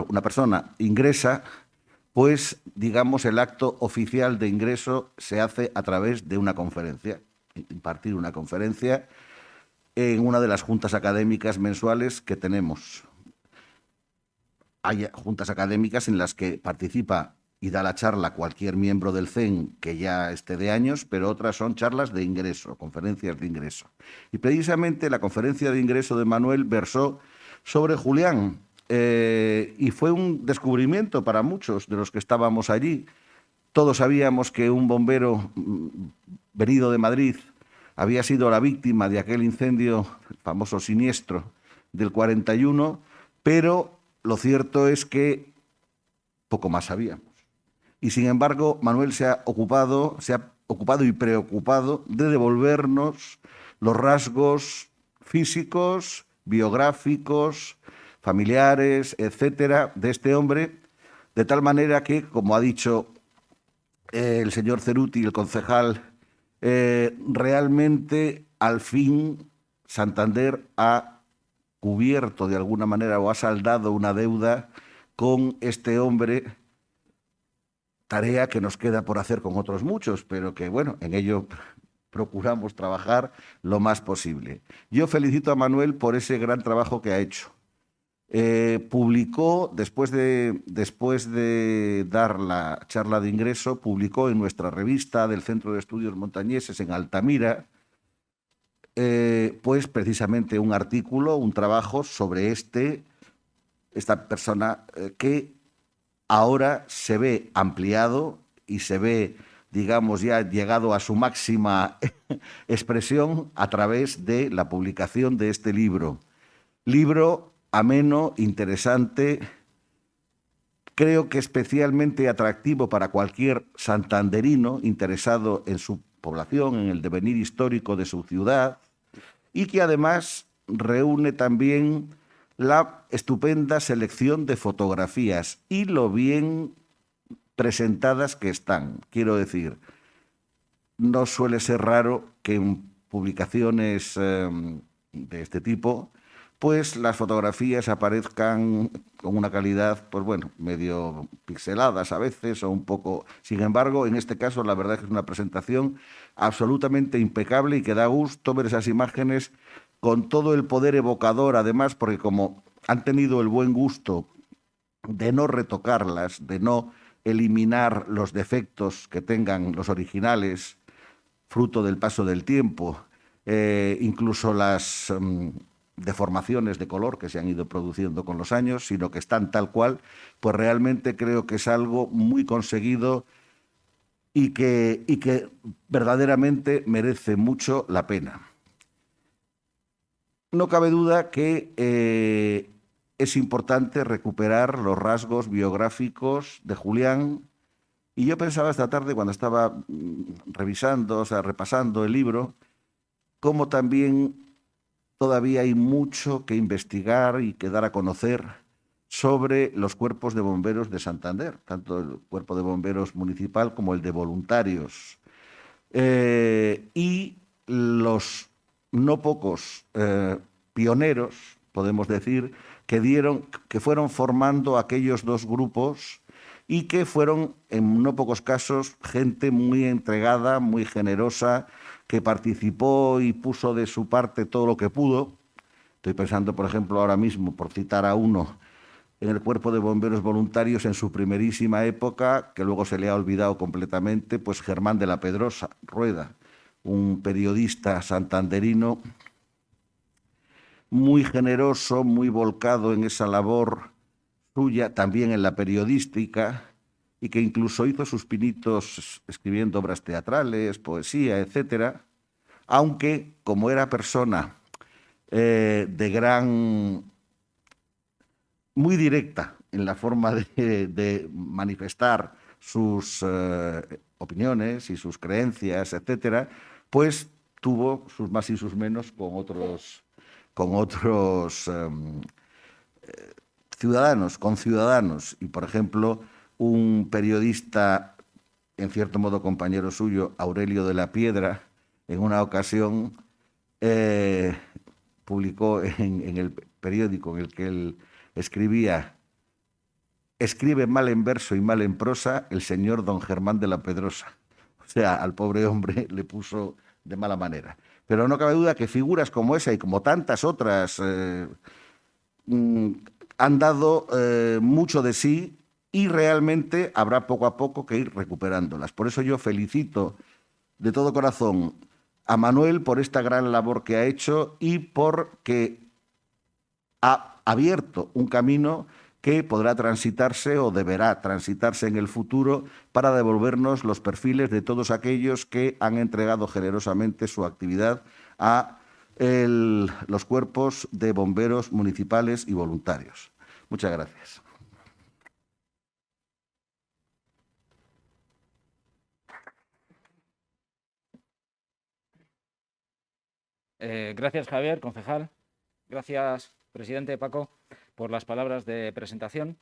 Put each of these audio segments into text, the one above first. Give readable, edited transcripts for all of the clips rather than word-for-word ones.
miembro, una persona ingresa, pues, digamos, el acto oficial de ingreso se hace a través de una conferencia, impartir una conferencia en una de las juntas académicas mensuales que tenemos. Hay juntas académicas en las que participa y da la charla cualquier miembro del CEN que ya esté de años, pero otras son charlas de ingreso, conferencias de ingreso. Y precisamente la conferencia de ingreso de Manuel versó sobre Julián, y fue un descubrimiento para muchos de los que estábamos allí. Todos sabíamos que un bombero venido de Madrid había sido la víctima de aquel incendio, el famoso siniestro del 41, pero lo cierto es que poco más sabíamos. Y sin embargo, Manuel se ha ocupado y preocupado de devolvernos los rasgos físicos, biográficos, familiares, etcétera, de este hombre, de tal manera que, como ha dicho el señor Ceruti, el concejal, realmente al fin Santander ha cubierto de alguna manera o ha saldado una deuda con este hombre, tarea que nos queda por hacer con otros muchos, pero que, bueno, en ello procuramos trabajar lo más posible. Yo felicito a Manuel por ese gran trabajo que ha hecho. Publicó, después de dar la charla de ingreso, publicó en nuestra revista del Centro de Estudios Montañeses en Altamira, pues precisamente un artículo, un trabajo sobre esta persona que ahora se ve ampliado y se ve, digamos, ya llegado a su máxima expresión a través de la publicación de este libro. Libro ameno, interesante, creo que especialmente atractivo para cualquier santanderino interesado en su población, en el devenir histórico de su ciudad, y que además reúne también la estupenda selección de fotografías y lo bien presentadas que están. Quiero decir, no suele ser raro que en publicaciones de este tipo, pues las fotografías aparezcan con una calidad, pues bueno, medio pixeladas a veces o un poco. Sin embargo, en este caso, la verdad es que es una presentación absolutamente impecable y que da gusto ver esas imágenes con todo el poder evocador, además, porque como han tenido el buen gusto de no retocarlas, de no eliminar los defectos que tengan los originales, fruto del paso del tiempo, incluso las deformaciones de color que se han ido produciendo con los años, sino que están tal cual, pues realmente creo que es algo muy conseguido y que verdaderamente merece mucho la pena. No cabe duda que es importante recuperar los rasgos biográficos de Julián, y yo pensaba esta tarde cuando estaba revisando, o sea, repasando el libro, cómo también todavía hay mucho que investigar y que dar a conocer sobre los cuerpos de bomberos de Santander, tanto el cuerpo de bomberos municipal como el de voluntarios. Y los no pocos pioneros, podemos decir, que fueron formando aquellos dos grupos y que fueron, en no pocos casos, gente muy entregada, muy generosa, que participó y puso de su parte todo lo que pudo. Estoy pensando, por ejemplo, ahora mismo, por citar a uno, en el Cuerpo de Bomberos Voluntarios en su primerísima época, que luego se le ha olvidado completamente, pues Germán de la Pedrosa Rueda, un periodista santanderino muy generoso, muy volcado en esa labor suya, también en la periodística, y que incluso hizo sus pinitos escribiendo obras teatrales, poesía, etcétera, aunque como era persona muy directa en la forma de manifestar sus opiniones y sus creencias, etcétera, pues tuvo sus más y sus menos con otros ciudadanos. Y, por ejemplo, un periodista, en cierto modo compañero suyo, Aurelio de la Piedra, en una ocasión publicó en el periódico en el que él escribía escribe mal en verso y mal en prosa el señor don Germán de la Pedrosa. O sea, al pobre hombre le puso de mala manera. Pero no cabe duda que figuras como esa y como tantas otras mm, han dado mucho de sí y realmente habrá poco a poco que ir recuperándolas. Por eso yo felicito de todo corazón a Manuel por esta gran labor que ha hecho y porque ha abierto un camino que podrá transitarse o deberá transitarse en el futuro para devolvernos los perfiles de todos aquellos que han entregado generosamente su actividad a los cuerpos de bomberos municipales y voluntarios. Muchas gracias. Gracias, Javier, concejal. Gracias, presidente Paco, por las palabras de presentación.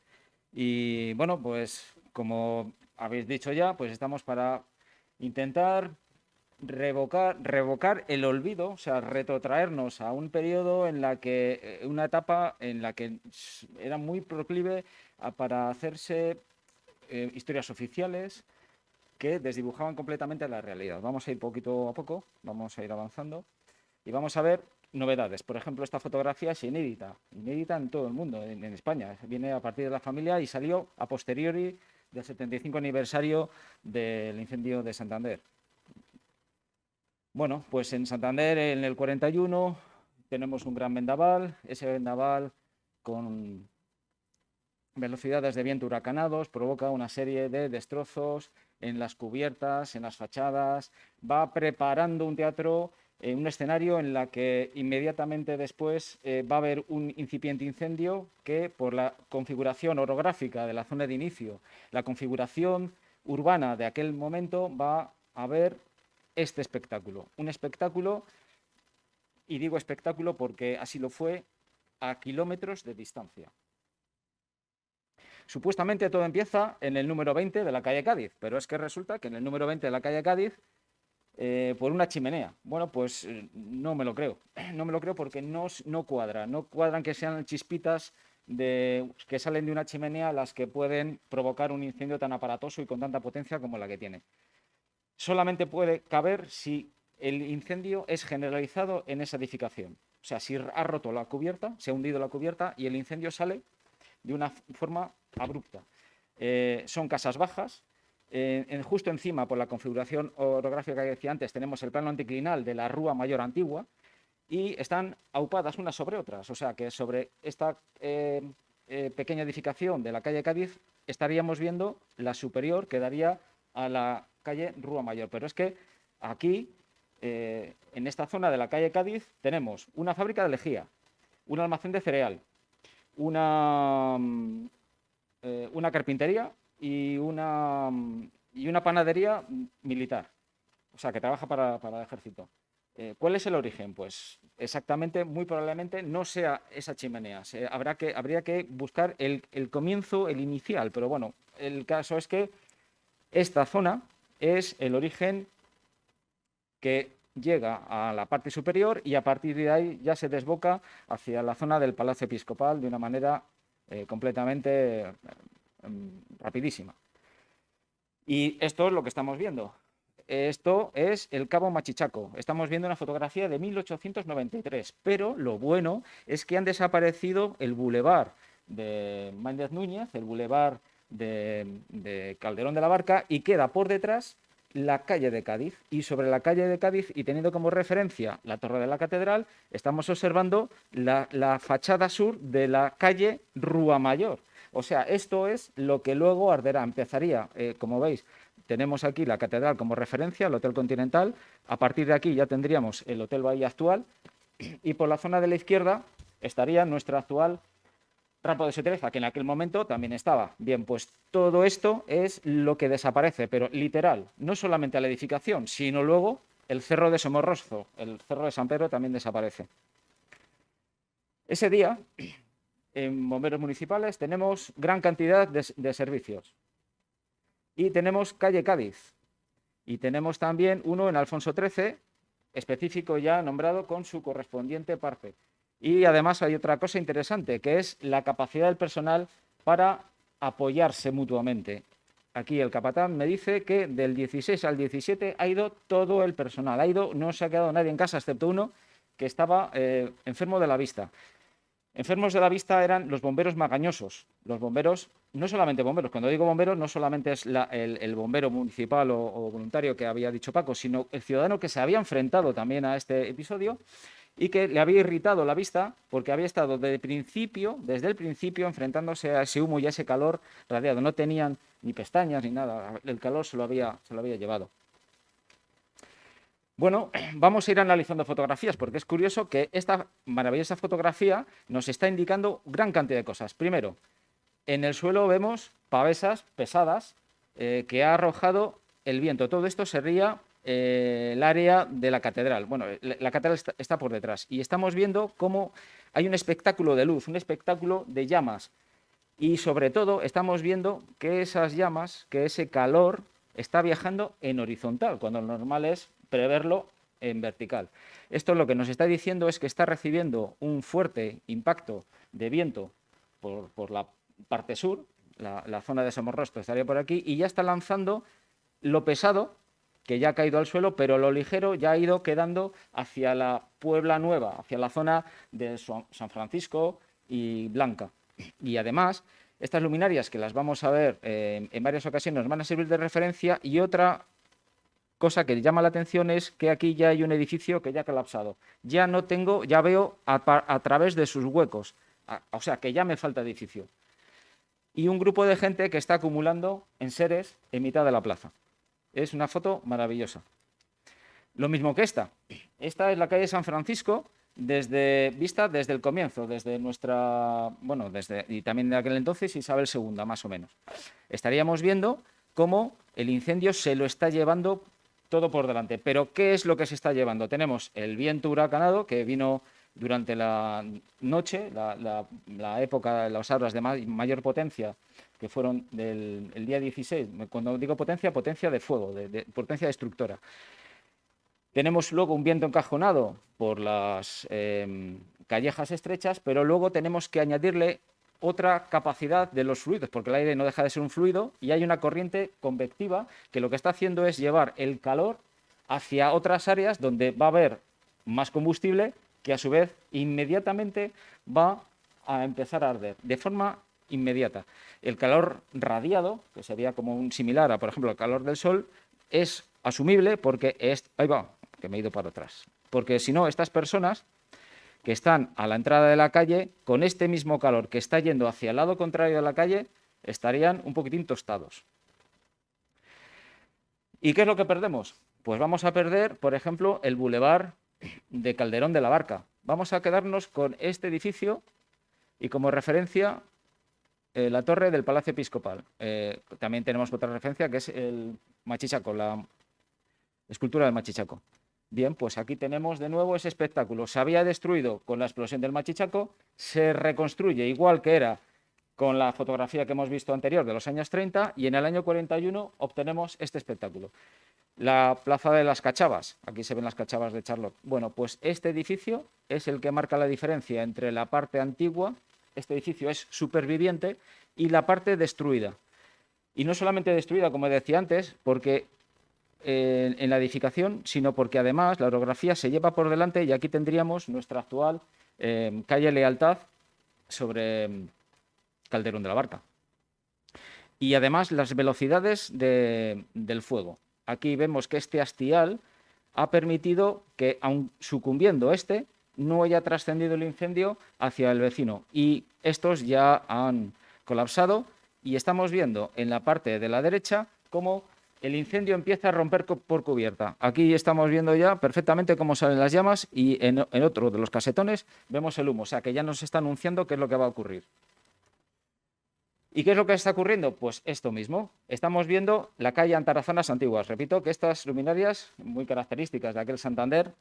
Y bueno, pues como habéis dicho ya, pues estamos para intentar revocar el olvido, o sea, retrotraernos a un periodo en la que, una etapa en la que era muy proclive para hacerse historias oficiales que desdibujaban completamente la realidad. Vamos a ir poquito a poco, vamos a ir avanzando y vamos a ver novedades. Por ejemplo, esta fotografía es inédita en todo el mundo, en España. Viene a partir de la familia y salió a posteriori del 75 aniversario del incendio de Santander. Bueno, pues en Santander, en el 41, tenemos un gran vendaval. Ese vendaval, con velocidades de viento huracanados, provoca una serie de destrozos en las cubiertas, en las fachadas. Va preparando un teatro, un escenario en la que inmediatamente después va a haber un incipiente incendio que, por la configuración orográfica de la zona de inicio, la configuración urbana de aquel momento, va a haber este espectáculo. Un espectáculo, y digo espectáculo porque así lo fue, a kilómetros de distancia. Supuestamente todo empieza en el número 20 de la calle Cádiz, pero es que resulta que en el número 20 de la calle Cádiz, por una chimenea. Bueno, pues no me lo creo. No me lo creo porque no cuadran que sean chispitas que salen de una chimenea las que pueden provocar un incendio tan aparatoso y con tanta potencia como la que tiene. Solamente puede caber si el incendio es generalizado en esa edificación. O sea, si ha roto la cubierta, se ha hundido la cubierta y el incendio sale de una forma abrupta. Son casas bajas. Justo encima, por la configuración orográfica que decía antes, tenemos el plano anticlinal de la Rúa Mayor antigua y están aupadas unas sobre otras. O sea que sobre esta pequeña edificación de la calle Cádiz estaríamos viendo la superior que daría a la calle Rúa Mayor. Pero es que aquí, en esta zona de la calle Cádiz, tenemos una fábrica de lejía, un almacén de cereal, una carpintería y una panadería militar, o sea, que trabaja para el ejército. ¿Cuál es el origen? Pues exactamente, muy probablemente no sea esa chimenea. Habría que buscar el comienzo, el inicial, pero bueno, el caso es que esta zona es el origen que llega a la parte superior y a partir de ahí ya se desboca hacia la zona del Palacio Episcopal de una manera completamente rapidísima. Y esto es lo que estamos viendo. Esto es el Cabo Machichaco. Estamos viendo una fotografía de 1893, pero lo bueno es que han desaparecido el bulevar de Mández Núñez, el bulevar de Calderón de la Barca, y queda por detrás la calle de Cádiz. Y sobre la calle de Cádiz, y teniendo como referencia la torre de la catedral, estamos observando la fachada sur de la calle Rúa Mayor. O sea, esto es lo que luego arderá. Empezaría, como veis, tenemos aquí la catedral como referencia, el Hotel Continental. A partir de aquí ya tendríamos el Hotel Bahía actual. Y por la zona de la izquierda estaría nuestra actual Rampo de Sotereza, que en aquel momento también estaba. Bien, pues todo esto es lo que desaparece, pero literal, no solamente la edificación, sino luego el Cerro de Somorrostro, el Cerro de San Pedro también desaparece. Ese día, en bomberos municipales, tenemos gran cantidad de servicios. Y tenemos calle Cádiz. Y tenemos también uno en Alfonso XIII, específico ya nombrado con su correspondiente parte. Y además hay otra cosa interesante, que es la capacidad del personal para apoyarse mutuamente. Aquí el capatán me dice que del 16 al 17 ha ido todo el personal, no se ha quedado nadie en casa excepto uno que estaba enfermo de la vista. Enfermos de la vista eran los bomberos magañosos. Los bomberos, no solamente bomberos, cuando digo bomberos no solamente es el bombero municipal o voluntario que había dicho Paco, sino el ciudadano que se había enfrentado también a este episodio y que le había irritado la vista porque había estado desde el principio enfrentándose a ese humo y a ese calor radiado. No tenían ni pestañas ni nada, el calor se lo había llevado. Bueno, vamos a ir analizando fotografías porque es curioso que esta maravillosa fotografía nos está indicando gran cantidad de cosas. Primero, en el suelo vemos pavesas pesadas que ha arrojado el viento. Todo esto sería el área de la catedral. Bueno, la catedral está por detrás y estamos viendo cómo hay un espectáculo de luz, un espectáculo de llamas y sobre todo estamos viendo que esas llamas, que ese calor está viajando en horizontal, cuando lo normal es preverlo en vertical. Esto lo que nos está diciendo es que está recibiendo un fuerte impacto de viento por la parte sur, la zona de Somorrostro estaría por aquí, y ya está lanzando lo pesado, que ya ha caído al suelo, pero lo ligero ya ha ido quedando hacia la Puebla Nueva, hacia la zona de San Francisco y Blanca. Y además, estas luminarias que las vamos a ver en varias ocasiones nos van a servir de referencia, y otra cosa que llama la atención es que aquí ya hay un edificio que ya ha colapsado. Ya veo a través de sus huecos, o sea que ya me falta edificio. Y un grupo de gente que está acumulando enseres en mitad de la plaza. Es una foto maravillosa. Lo mismo que esta. Esta es la calle San Francisco, vista desde el comienzo, desde nuestra, bueno, y también de aquel entonces Isabel II, más o menos. Estaríamos viendo cómo el incendio se lo está llevando todo por delante. Pero ¿qué es lo que se está llevando? Tenemos el viento huracanado que vino durante la noche, la época, las horas de mayor potencia, que fueron el día 16. Cuando digo potencia, potencia de fuego, potencia destructora. Tenemos luego un viento encajonado por las callejas estrechas, pero luego tenemos que añadirle otra capacidad de los fluidos, porque el aire no deja de ser un fluido, y hay una corriente convectiva que lo que está haciendo es llevar el calor hacia otras áreas donde va a haber más combustible, que a su vez inmediatamente va a empezar a arder de forma inmediata. El calor radiado, que sería como un similar a, por ejemplo, el calor del sol, es asumible porque ahí va, que me he ido para atrás. Porque si no, estas personas que están a la entrada de la calle, con este mismo calor que está yendo hacia el lado contrario de la calle, estarían un poquitín tostados. ¿Y qué es lo que perdemos? Pues vamos a perder, por ejemplo, el bulevar de Calderón de la Barca. Vamos a quedarnos con este edificio y como referencia la torre del Palacio Episcopal. También tenemos otra referencia que es el Machichaco, la escultura del Machichaco. Bien, pues aquí tenemos de nuevo ese espectáculo. Se había destruido con la explosión del Machichaco, se reconstruye igual que era con la fotografía que hemos visto anterior de los años 30 y en el año 41 obtenemos este espectáculo. La Plaza de las Cachavas, aquí se ven las cachavas de Charlotte. Bueno, pues este edificio es el que marca la diferencia entre la parte antigua, este edificio es superviviente, y la parte destruida. Y no solamente destruida, como decía antes, porque en la edificación, sino porque además la orografía se lleva por delante y aquí tendríamos nuestra actual calle Lealtad sobre Calderón de la Barca. Y además las velocidades del fuego. Aquí vemos que este hastial ha permitido que, aun sucumbiendo no haya trascendido el incendio hacia el vecino. Y estos ya han colapsado y estamos viendo en la parte de la derecha cómo el incendio empieza a romper por cubierta. Aquí estamos viendo ya perfectamente cómo salen las llamas y en otro de los casetones vemos el humo. O sea que ya nos está anunciando qué es lo que va a ocurrir. ¿Y qué es lo que está ocurriendo? Pues esto mismo. Estamos viendo la calle Antarazanas Antiguas. Repito que estas luminarias, muy características de aquel Santander,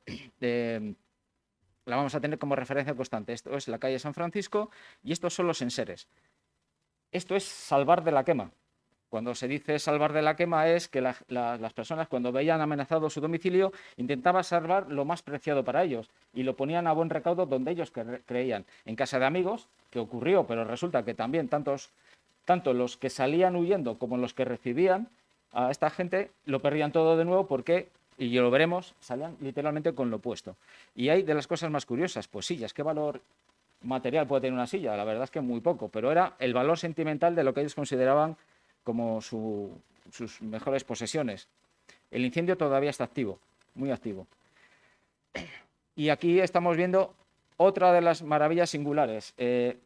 la vamos a tener como referencia constante. Esto es la calle San Francisco y estos son los enseres. Esto es salvar de la quema. Cuando se dice salvar de la quema es que las personas, cuando veían amenazado su domicilio, intentaban salvar lo más preciado para ellos y lo ponían a buen recaudo donde ellos creían. En casa de amigos, que ocurrió, pero resulta que también tantos tanto los que salían huyendo como los que recibían a esta gente lo perdían todo de nuevo porque, y lo veremos, salían literalmente con lo opuesto. Y hay de las cosas más curiosas, pues sillas, ¿qué valor material puede tener una silla? La verdad es que muy poco, pero era el valor sentimental de lo que ellos consideraban como sus mejores posesiones. El incendio todavía está activo, muy activo. Y aquí estamos viendo otra de las maravillas singulares.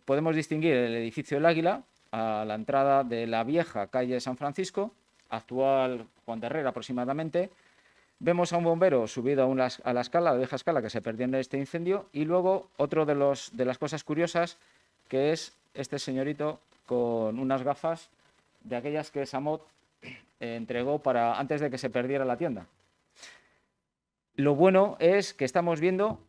Podemos distinguir el edificio del Águila a la entrada de la vieja calle San Francisco, actual Juan de Herrera aproximadamente. Vemos a un bombero subido a la escala, la vieja escala que se perdió en este incendio, y luego otro de las cosas curiosas, que es este señorito con unas gafas de aquellas que Samot entregó antes de que se perdiera la tienda. Lo bueno es que estamos viendo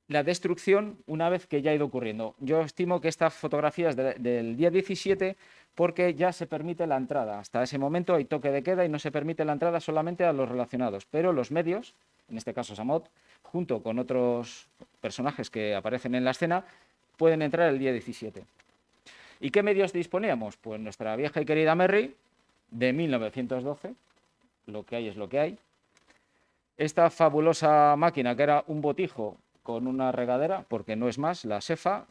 la destrucción una vez que ya ha ido ocurriendo. Yo estimo que esta fotografía es del día 17 porque ya se permite la entrada. Hasta ese momento hay toque de queda y no se permite la entrada solamente a los relacionados. Pero los medios, en este caso Samot, junto con otros personajes que aparecen en la escena, pueden entrar el día 17. ¿Y qué medios disponíamos? Pues nuestra vieja y querida Merry, de 1912, lo que hay es lo que hay. Esta fabulosa máquina, que era un botijo con una regadera, porque no es más, la SEFA,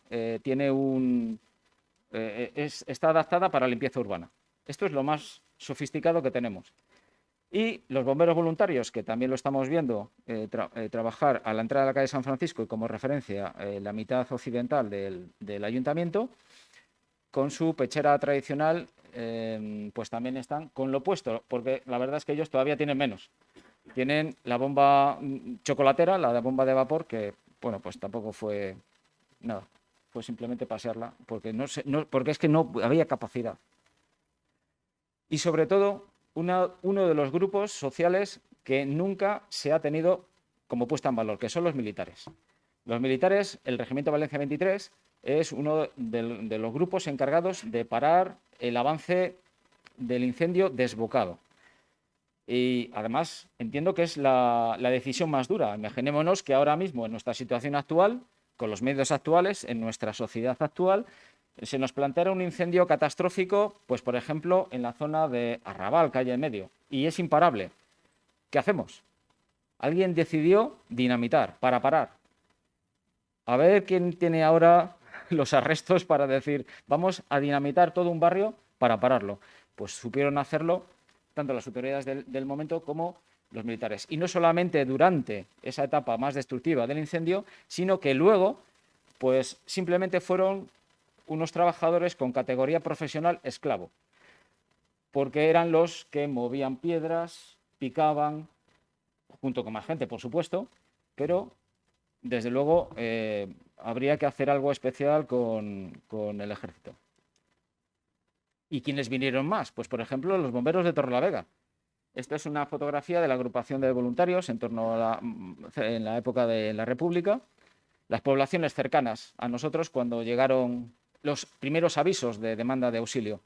está adaptada para limpieza urbana. Esto es lo más sofisticado que tenemos. Y los bomberos voluntarios, que también lo estamos viendo trabajar a la entrada de la calle San Francisco y como referencia la mitad occidental del ayuntamiento, con su pechera tradicional, pues también están con lo opuesto, porque la verdad es que ellos todavía tienen menos. Tienen la bomba chocolatera, la bomba de vapor, que, bueno, pues tampoco fue nada. Fue simplemente pasearla, porque, porque es que no había capacidad. Y sobre todo, uno de los grupos sociales que nunca se ha tenido como puesta en valor, que son los militares. Los militares, el Regimiento Valencia 23, es uno de los grupos encargados de parar el avance del incendio desbocado. Y además entiendo que es la decisión más dura. Imaginémonos que ahora mismo, en nuestra situación actual, con los medios actuales, en nuestra sociedad actual, se nos planteara un incendio catastrófico, pues por ejemplo, en la zona de Arrabal, calle en medio, y es imparable. ¿Qué hacemos? Alguien decidió dinamitar para parar. A ver quién tiene ahora los arrestos para decir, vamos a dinamitar todo un barrio para pararlo. Pues supieron hacerlo tanto las autoridades del momento como los militares. Y no solamente durante esa etapa más destructiva del incendio, sino que luego, pues simplemente fueron unos trabajadores con categoría profesional esclavo, porque eran los que movían piedras, picaban, junto con más gente, por supuesto, pero desde luego habría que hacer algo especial con el ejército. ¿Y quiénes vinieron más? Pues, por ejemplo, los bomberos de Torrelavega. Esta es una fotografía de la agrupación de voluntarios en la época de la República. Las poblaciones cercanas a nosotros cuando llegaron los primeros avisos de demanda de auxilio.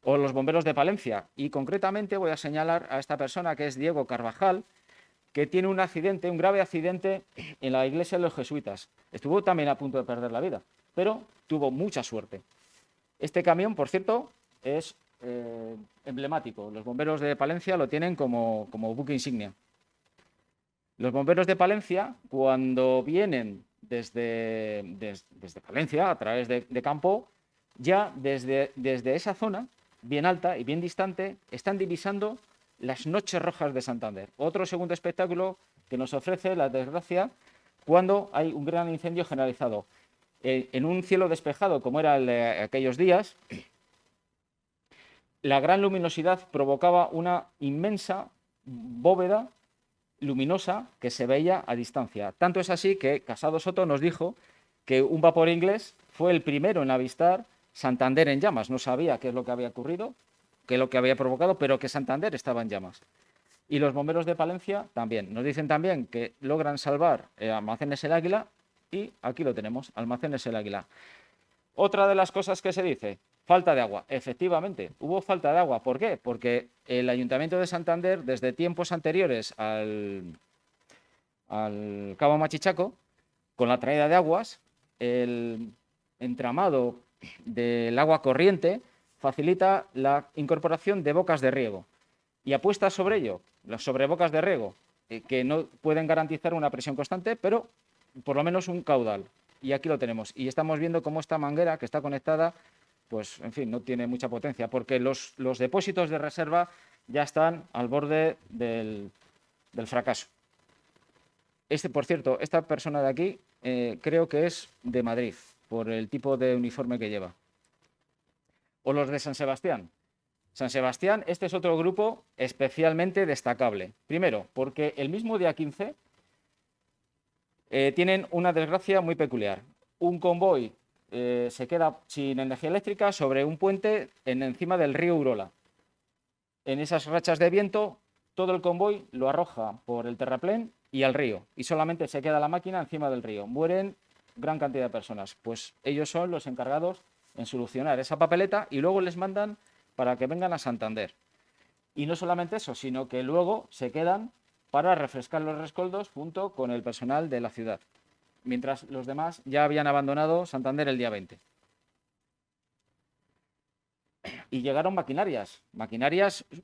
O los bomberos de Palencia. Y concretamente voy a señalar a esta persona que es Diego Carvajal, que tiene un accidente, un grave accidente en la iglesia de los jesuitas. Estuvo también a punto de perder la vida, pero tuvo mucha suerte. Este camión, por cierto, es emblemático. Los bomberos de Palencia lo tienen como buque insignia. Los bomberos de Palencia, cuando vienen desde Palencia, a través de campo, ya desde esa zona, bien alta y bien distante, están divisando las noches rojas de Santander. Otro segundo espectáculo que nos ofrece la desgracia cuando hay un gran incendio generalizado. En un cielo despejado, como era el de aquellos días, la gran luminosidad provocaba una inmensa bóveda luminosa que se veía a distancia. Tanto es así que Casado Soto nos dijo que un vapor inglés fue el primero en avistar Santander en llamas. No sabía qué es lo que había ocurrido, qué es lo que había provocado, pero que Santander estaba en llamas. Y los bomberos de Palencia también. Nos dicen también que logran salvar Almacenes El Águila y aquí lo tenemos, Almacenes El Águila. Otra de las cosas que se dice, falta de agua. Efectivamente, hubo falta de agua. ¿Por qué? Porque el Ayuntamiento de Santander, desde tiempos anteriores al Cabo Machichaco, con la traída de aguas, el entramado del agua corriente facilita la incorporación de bocas de riego y apuesta sobre ello, sobre bocas de riego, que no pueden garantizar una presión constante, pero por lo menos un caudal. Y aquí lo tenemos. Y estamos viendo cómo esta manguera que está conectada, pues en fin, no tiene mucha potencia, porque los depósitos de reserva ya están al borde del fracaso. Por cierto, esta persona de aquí creo que es de Madrid, por el tipo de uniforme que lleva. O los de San Sebastián. San Sebastián, este es otro grupo especialmente destacable. Primero, porque el mismo día 15 tienen una desgracia muy peculiar. Un convoy se queda sin energía eléctrica sobre un puente encima del río Urola. En esas rachas de viento, todo el convoy lo arroja por el terraplén y al río, y solamente se queda la máquina encima del río. Mueren gran cantidad de personas. Pues ellos son los encargados en solucionar esa papeleta y luego les mandan para que vengan a Santander. Y no solamente eso, sino que luego se quedan para refrescar los rescoldos junto con el personal de la ciudad, mientras los demás ya habían abandonado Santander el día 20. Y llegaron maquinarias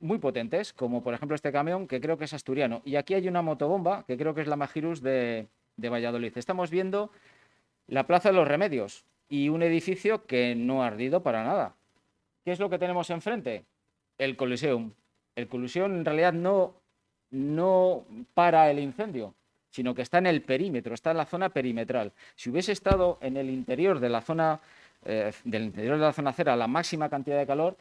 muy potentes, como por ejemplo este camión, que creo que es asturiano. Y aquí hay una motobomba, que creo que es la Magirus de Valladolid. Estamos viendo la Plaza de los Remedios y un edificio que no ha ardido para nada. ¿Qué es lo que tenemos enfrente? El Coliseum. El Coliseum en realidad no para el incendio, sino que está en el perímetro, está en la zona perimetral. Si hubiese estado en el interior de la zona cera la máxima cantidad de calor,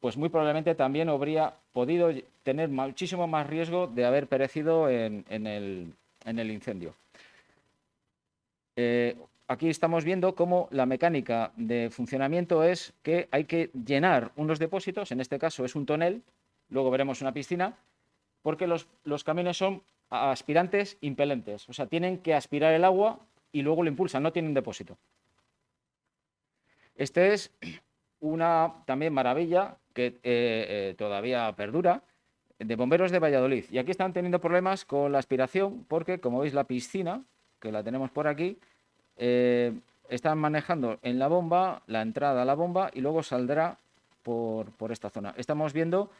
pues muy probablemente también habría podido tener muchísimo más riesgo de haber perecido en el incendio. Aquí estamos viendo cómo la mecánica de funcionamiento es que hay que llenar unos depósitos, en este caso es un tonel, luego veremos una piscina, porque los camiones son aspirantes impelentes, o sea, tienen que aspirar el agua y luego lo impulsan, no tienen depósito. Este es una también maravilla que todavía perdura, de Bomberos de Valladolid. Y aquí están teniendo problemas con la aspiración porque, como veis, la piscina, que la tenemos por aquí, están manejando en la bomba, la entrada a la bomba y luego saldrá por esta zona. Estamos viendo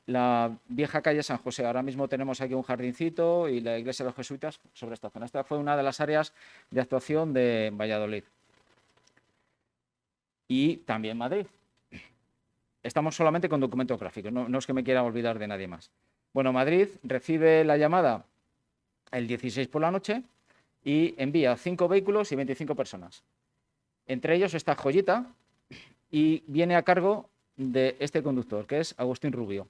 la vieja calle San José. Ahora mismo tenemos aquí un jardincito y la iglesia de los jesuitas sobre esta zona. Esta fue una de las áreas de actuación de Valladolid. Y también Madrid. Estamos solamente con documento gráfico, no es que me quiera olvidar de nadie más. Bueno, Madrid recibe la llamada el 16 por la noche y envía 5 vehículos y 25 personas. Entre ellos está Joyita y viene a cargo de este conductor, que es Agustín Rubio,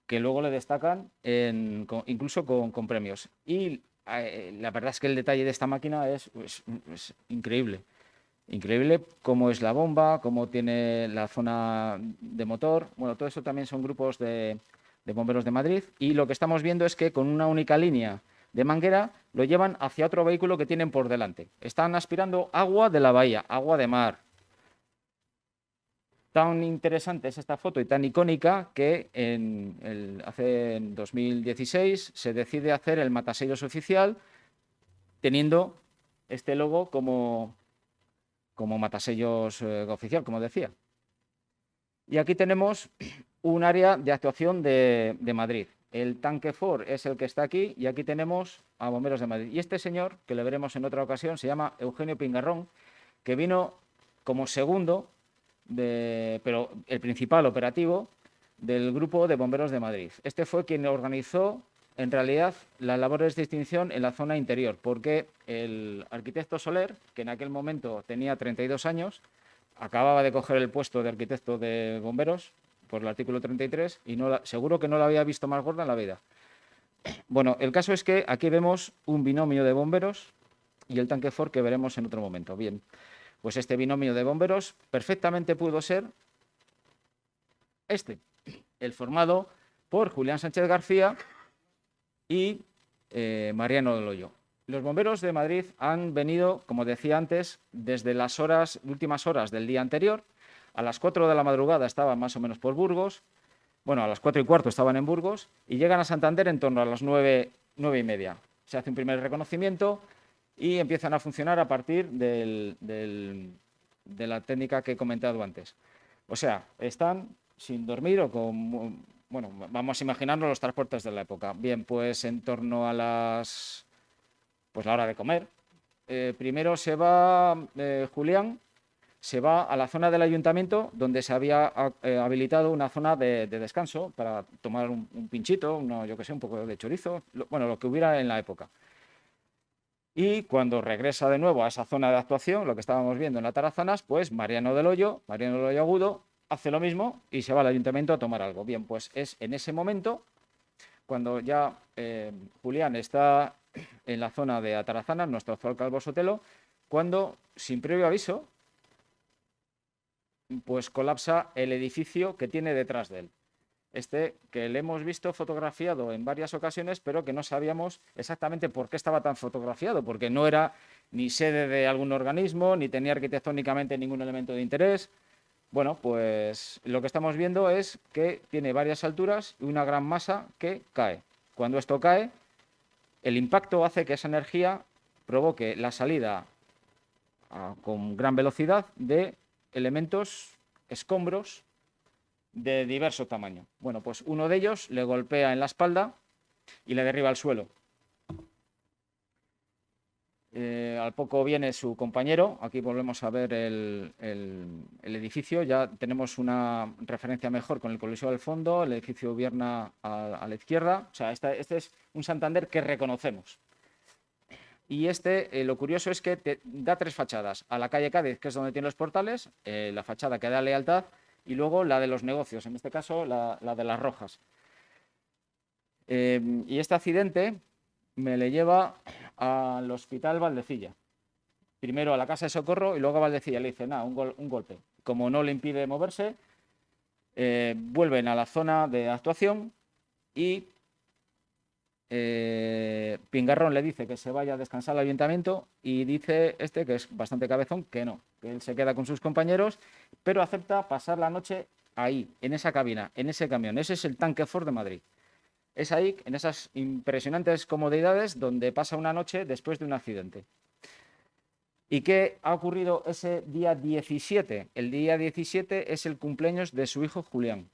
que luego le destacan incluso con premios. Y la verdad es que el detalle de esta máquina es increíble. Increíble cómo es la bomba, cómo tiene la zona de motor. Bueno, todo eso también son grupos de bomberos de Madrid. Y lo que estamos viendo es que con una única línea de manguera lo llevan hacia otro vehículo que tienen por delante. Están aspirando agua de la bahía, agua de mar. Tan interesante es esta foto y tan icónica que en 2016 se decide hacer el matasellos oficial teniendo este logo como matasellos oficial, como decía. Y aquí tenemos un área de actuación de Madrid. El tanque Ford es el que está aquí y aquí tenemos a Bomberos de Madrid. Y este señor, que le veremos en otra ocasión, se llama Eugenio Pingarrón, que vino como segundo, pero el principal operativo del grupo de Bomberos de Madrid. Este fue quien organizó en realidad las labores de extinción en la zona interior, porque el arquitecto Soler, que en aquel momento tenía 32 años, acababa de coger el puesto de arquitecto de bomberos por el artículo 33 y seguro que no la había visto más gorda en la vida. Bueno, el caso es que aquí vemos un binomio de bomberos y el tanque Ford que veremos en otro momento. Bien, pues este binomio de bomberos perfectamente pudo ser el formado por Julián Sánchez García y Mariano del Hoyo. Los bomberos de Madrid han venido, como decía antes, desde las últimas horas del día anterior. A las 4 de la madrugada estaban más o menos por Burgos. Bueno, a las 4:15 estaban en Burgos y llegan a Santander en torno a las 9:30. Se hace un primer reconocimiento y empiezan a funcionar a partir de la técnica que he comentado antes. O sea, están sin dormir o con... Bueno, vamos a imaginarnos los transportes de la época. Bien, pues en torno a pues la hora de comer. Primero se va Julián, se va a la zona del ayuntamiento donde se había habilitado una zona de descanso para tomar un pinchito, yo que sé, un poco de chorizo, bueno, lo que hubiera en la época. Y cuando regresa de nuevo a esa zona de actuación, lo que estábamos viendo en la Tarazanas, pues Mariano del Hoyo Agudo, hace lo mismo y se va al ayuntamiento a tomar algo. Bien, pues es en ese momento, cuando ya Julián está en la zona de Atarazanas, nuestro actual Calvo Sotelo, cuando, sin previo aviso, pues colapsa el edificio que tiene detrás de él. Que le hemos visto fotografiado en varias ocasiones, pero que no sabíamos exactamente por qué estaba tan fotografiado, porque no era ni sede de algún organismo, ni tenía arquitectónicamente ningún elemento de interés. Bueno, pues lo que estamos viendo es que tiene varias alturas y una gran masa que cae. Cuando esto cae, el impacto hace que esa energía provoque la salida con gran velocidad de elementos, escombros, de diverso tamaño. Bueno, pues uno de ellos le golpea en la espalda y le derriba al suelo. Al poco viene su compañero, aquí volvemos a ver el edificio, ya tenemos una referencia mejor con el Coliseo al fondo, el edificio Vierna a la izquierda, o sea, este es un Santander que reconocemos. Y lo curioso es que da tres fachadas, a la calle Cádiz, que es donde tiene los portales, la fachada que da Lealtad, y luego la de los negocios, en este caso la de las Rojas. Y este accidente me le lleva al Hospital Valdecilla. Primero a la Casa de Socorro y luego a Valdecilla. Le dice, nada, un golpe. Como no le impide moverse, vuelven a la zona de actuación y Pingarrón le dice que se vaya a descansar al ayuntamiento y dice que es bastante cabezón, que no, que él se queda con sus compañeros, pero acepta pasar la noche ahí, en esa cabina, en ese camión. Ese es el tanque Ford de Madrid. Es ahí, en esas impresionantes comodidades, donde pasa una noche después de un accidente. ¿Y qué ha ocurrido ese día 17? El día 17 es el cumpleaños de su hijo Julián.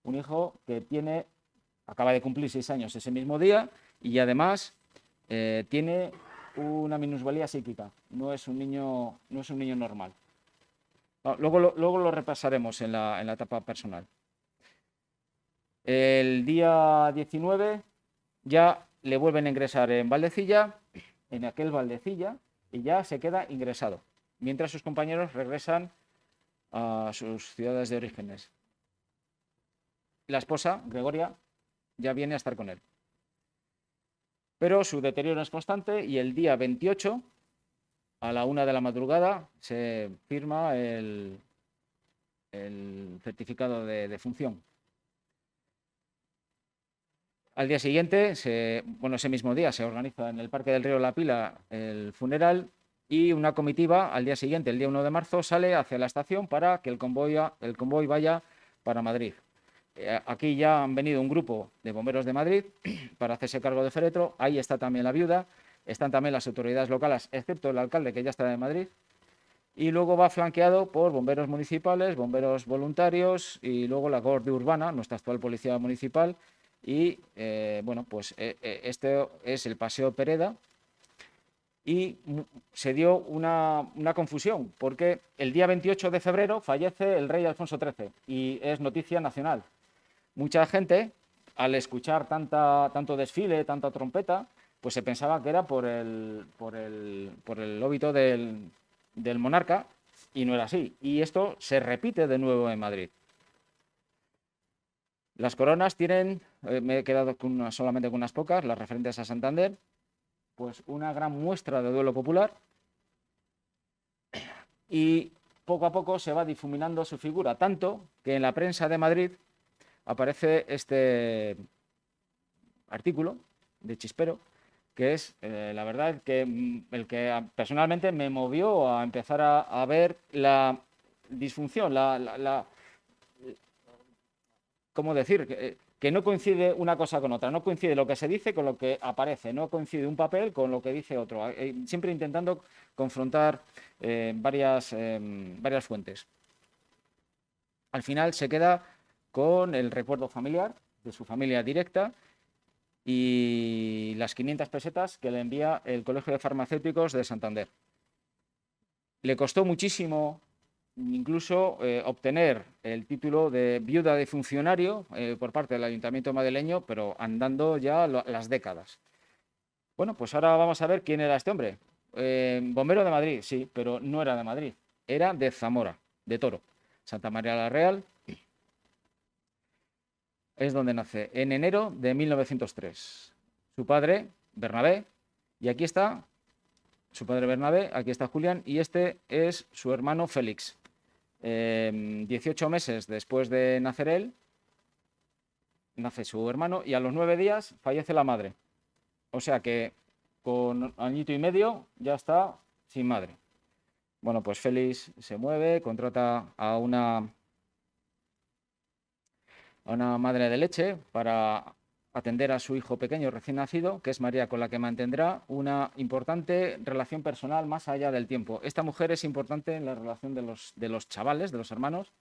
Un hijo que acaba de cumplir 6 años ese mismo día y además tiene una minusvalía psíquica. No es un niño normal. Luego lo repasaremos en la etapa personal. El día 19 ya le vuelven a ingresar en Valdecilla, en aquel Valdecilla, y ya se queda ingresado, mientras sus compañeros regresan a sus ciudades de orígenes. La esposa, Gregoria, ya viene a estar con él. Pero su deterioro es constante y el día 28, a la 1 de la madrugada, se firma el certificado de defunción. Al día siguiente, ese mismo día, se organiza en el Parque del Río La Pila el funeral y una comitiva al día siguiente, el día 1 de marzo, sale hacia la estación para que el convoy vaya para Madrid. Aquí ya han venido un grupo de bomberos de Madrid para hacerse cargo de féretro. Ahí está también la viuda, están también las autoridades locales, excepto el alcalde, que ya está de Madrid. Y luego va flanqueado por bomberos municipales, bomberos voluntarios y luego la Guardia Urbana, nuestra actual policía municipal. Y este es el Paseo Pereda. Y se dio una confusión, porque el día 28 de febrero fallece el rey Alfonso XIII y es noticia nacional. Mucha gente, al escuchar tanto desfile, tanta trompeta, pues se pensaba que era por el óbito del monarca, y no era así. Y esto se repite de nuevo en Madrid. Las coronas tienen, me he quedado solamente con unas pocas, las referentes a Santander, pues una gran muestra de duelo popular, y poco a poco se va difuminando su figura, tanto que en la prensa de Madrid aparece este artículo de Chispero, que es, la verdad, el que personalmente me movió a empezar a ver la disfunción, ¿cómo decir? Que no coincide una cosa con otra, no coincide lo que se dice con lo que aparece, no coincide un papel con lo que dice otro, siempre intentando confrontar varias fuentes. Al final se queda con el recuerdo familiar de su familia directa y las 500 pesetas que le envía el Colegio de Farmacéuticos de Santander. Le costó muchísimo incluso obtener el título de viuda de funcionario por parte del Ayuntamiento madrileño, pero andando ya las décadas. Bueno, pues ahora vamos a ver quién era este hombre. Bombero de Madrid, sí, pero no era de Madrid, era de Zamora, de Toro. Santa María la Real es donde nace, en enero de 1903. Su padre, Bernabé, y aquí está su padre Bernabé, aquí está Julián, y este es su hermano Félix. 18 meses después de nacer él, nace su hermano y a los 9 días fallece la madre. O sea que con añito y medio ya está sin madre. Bueno, pues Félix se mueve, contrata a una madre de leche para atender a su hijo pequeño recién nacido, que es María, con la que mantendrá una importante relación personal más allá del tiempo. Esta mujer es importante en la relación de los chavales, de los hermanos,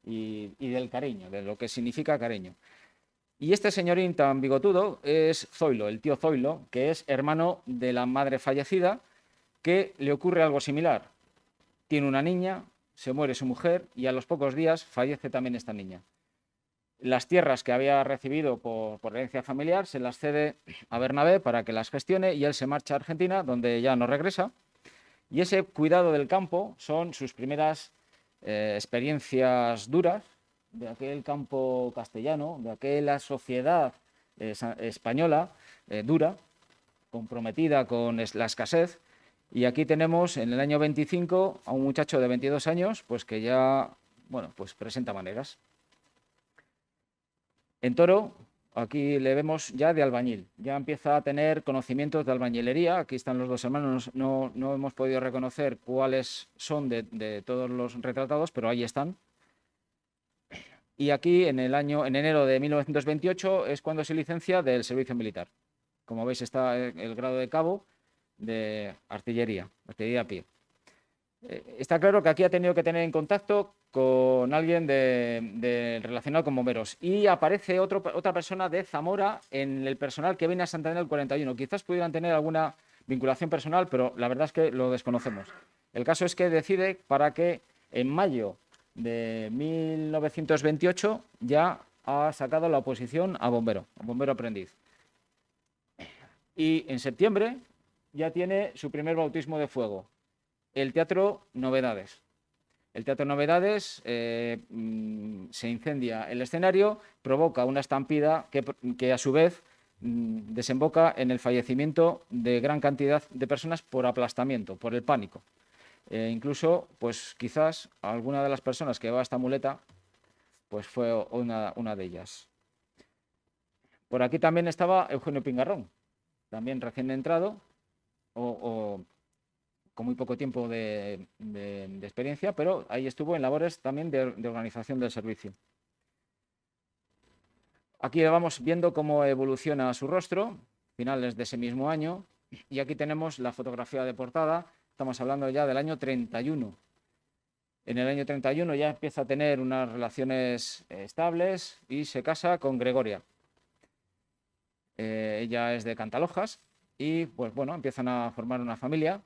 y del cariño, de lo que significa cariño. Y este señorín tan bigotudo es Zoilo, el tío Zoilo, que es hermano de la madre fallecida, que le ocurre algo similar. Tiene una niña, se muere su mujer y a los pocos días fallece también esta niña. Las tierras que había recibido por herencia familiar se las cede a Bernabé para que las gestione y él se marcha a Argentina, donde ya no regresa. Y ese cuidado del campo son sus primeras experiencias duras de aquel campo castellano, de aquella sociedad española dura, comprometida con la escasez. Y aquí tenemos en el año 25 a un muchacho de 22 años, pues que ya, bueno, pues presenta maneras. En Toro, aquí le vemos ya de albañil, ya empieza a tener conocimientos de albañilería. Aquí están los dos hermanos, no hemos podido reconocer cuáles son de todos los retratados, pero ahí están. Y aquí en enero de 1928 es cuando se licencia del servicio militar. Como veis está el grado de cabo de artillería a pie. Está claro que aquí ha tenido que tener en contacto con alguien relacionado con bomberos. Y aparece otra persona de Zamora en el personal que viene a Santander en el 41. Quizás pudieran tener alguna vinculación personal, pero la verdad es que lo desconocemos. El caso es que decide para que en mayo de 1928 ya ha sacado la oposición a bombero aprendiz. Y en septiembre ya tiene su primer bautismo de fuego. El Teatro Novedades. El Teatro Novedades se incendia el escenario, provoca una estampida que a su vez desemboca en el fallecimiento de gran cantidad de personas por aplastamiento, por el pánico. Incluso, pues quizás alguna de las personas que llevaba esta muleta, pues fue una de ellas. Por aquí también estaba Eugenio Pingarrón, también recién entrado, con muy poco tiempo de experiencia, pero ahí estuvo en labores también de organización del servicio. Aquí vamos viendo cómo evoluciona su rostro, finales de ese mismo año, y aquí tenemos la fotografía de portada. Estamos hablando ya del año 31. En el año 31 ya empieza a tener unas relaciones estables y se casa con Gregoria. Ella es de Cantalojas y pues bueno, empiezan a formar una familia.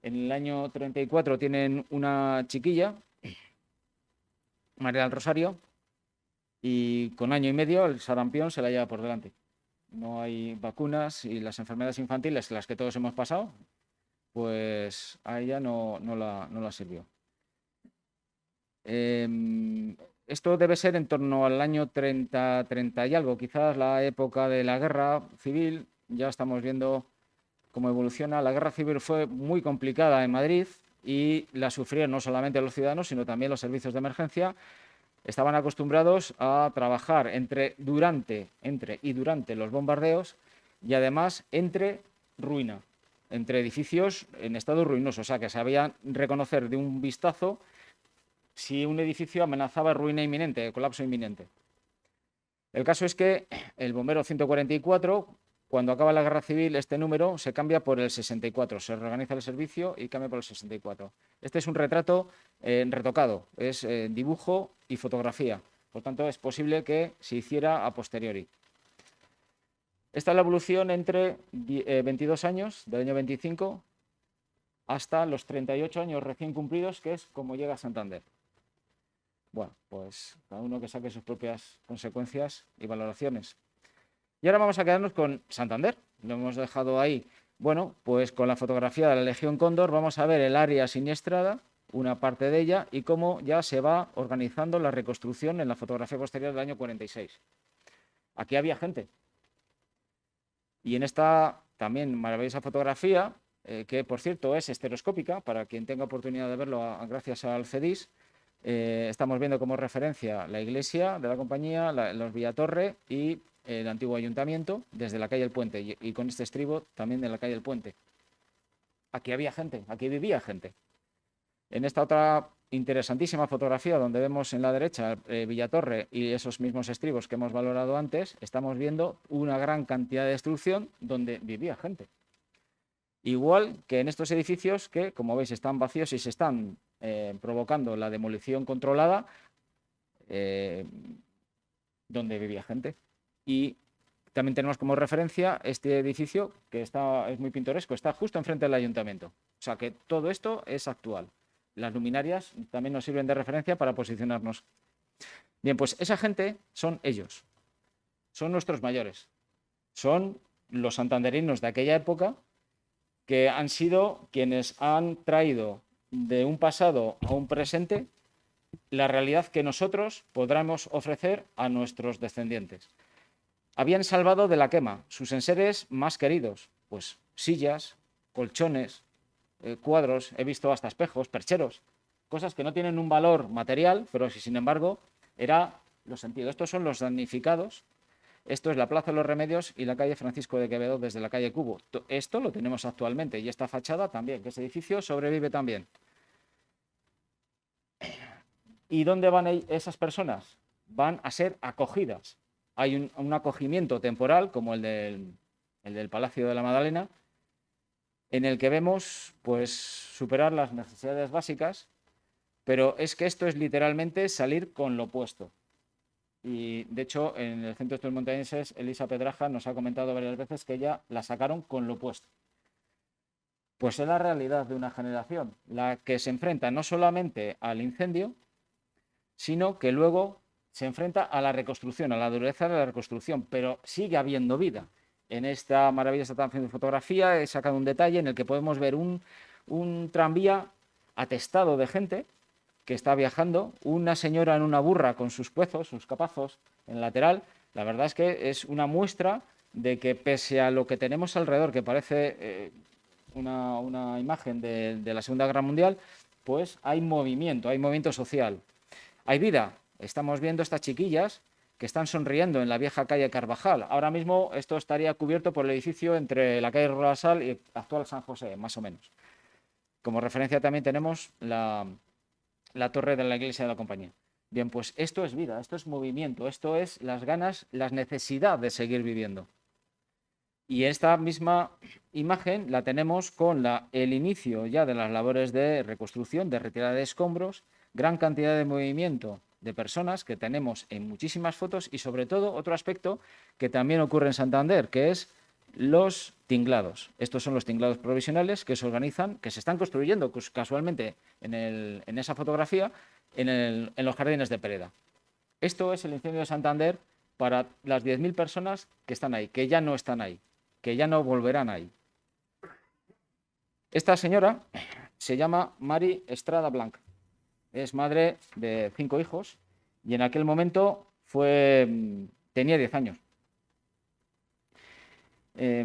En el año 34 tienen una chiquilla, María del Rosario, y con año y medio el sarampión se la lleva por delante. No hay vacunas y las enfermedades infantiles, las que todos hemos pasado, pues a ella no la sirvió. Esto debe ser en torno al año 30 y algo, quizás la época de la guerra civil. Ya estamos viendo cómo evoluciona. La guerra civil fue muy complicada en Madrid y la sufrieron no solamente los ciudadanos, sino también los servicios de emergencia. Estaban acostumbrados a trabajar durante los bombardeos y además entre edificios en estado ruinoso. O sea, que sabían reconocer de un vistazo si un edificio amenazaba ruina inminente, colapso inminente. El caso es que el bombero 144, cuando acaba la guerra civil, este número se cambia por el 64, se reorganiza el servicio y cambia por el 64. Este es un retrato retocado, es dibujo y fotografía. Por tanto, es posible que se hiciera a posteriori. Esta es la evolución entre 22 años, del año 25, hasta los 38 años recién cumplidos, que es como llega a Santander. Bueno, pues cada uno que saque sus propias consecuencias y valoraciones. Y ahora vamos a quedarnos con Santander. Lo hemos dejado ahí. Bueno, pues con la fotografía de la Legión Cóndor vamos a ver el área siniestrada, una parte de ella, y cómo ya se va organizando la reconstrucción en la fotografía posterior del año 46. Aquí había gente. Y en esta también maravillosa fotografía, que por cierto es estereoscópica, para quien tenga oportunidad de verlo gracias al CEDIS, estamos viendo como referencia la iglesia de la compañía, los Villatorre y el antiguo ayuntamiento desde la calle El Puente y con este estribo también de la calle El Puente. Aquí había gente, aquí vivía gente. En esta otra interesantísima fotografía donde vemos en la derecha Villatorre y esos mismos estribos que hemos valorado antes, estamos viendo una gran cantidad de destrucción donde vivía gente. Igual que en estos edificios que, como veis, están vacíos y se están provocando la demolición controlada donde vivía gente. Y también tenemos como referencia este edificio que es muy pintoresco, está justo enfrente del ayuntamiento. O sea que todo esto es actual. Las luminarias también nos sirven de referencia para posicionarnos. Bien, pues esa gente son ellos, son nuestros mayores, son los santanderinos de aquella época que han sido quienes han traído de un pasado a un presente la realidad que nosotros podremos ofrecer a nuestros descendientes. Habían salvado de la quema sus enseres más queridos, pues sillas, colchones, cuadros, he visto hasta espejos, percheros, cosas que no tienen un valor material, pero si sin embargo era lo sentido. Estos son los damnificados. Esto es la Plaza de los Remedios y la calle Francisco de Quevedo desde la calle Cubo. Esto lo tenemos actualmente y esta fachada también, que ese edificio sobrevive también. ¿Y dónde van esas personas? Van a ser acogidas. Hay un acogimiento temporal, como el del Palacio de la Madalena, en el que vemos pues, superar las necesidades básicas, pero es que esto es literalmente salir con lo puesto. Y de hecho, en el Centro de Estudios Montañeses, Elisa Pedraja nos ha comentado varias veces que ella la sacaron con lo puesto. Pues es la realidad de una generación, la que se enfrenta no solamente al incendio, sino que luego se enfrenta a la reconstrucción, a la dureza de la reconstrucción, pero sigue habiendo vida. En esta maravillosa fotografía he sacado un detalle en el que podemos ver un tranvía atestado de gente que está viajando, una señora en una burra con sus puezos, sus capazos en el lateral. La verdad es que es una muestra de que pese a lo que tenemos alrededor, que parece una imagen de la Segunda Guerra Mundial, pues hay movimiento social, hay vida. Estamos viendo estas chiquillas que están sonriendo en la vieja calle Carvajal. Ahora mismo esto estaría cubierto por el edificio entre la calle Rodasal y el actual San José, más o menos. Como referencia también tenemos la torre de la iglesia de la compañía. Bien, pues esto es vida, esto es movimiento, esto es las ganas, la necesidad de seguir viviendo. Y esta misma imagen la tenemos con el inicio ya de las labores de reconstrucción, de retirada de escombros, gran cantidad de movimiento de personas que tenemos en muchísimas fotos y sobre todo otro aspecto que también ocurre en Santander, que es los tinglados. Estos son los tinglados provisionales que se organizan, que se están construyendo casualmente en esa fotografía en los jardines de Pereda. Esto es el incendio de Santander para las 10.000 personas que están ahí, que ya no están ahí, que ya no volverán ahí. Esta señora se llama Mari Estrada Blanc. Es madre de 5 hijos y en aquel momento tenía 10 años.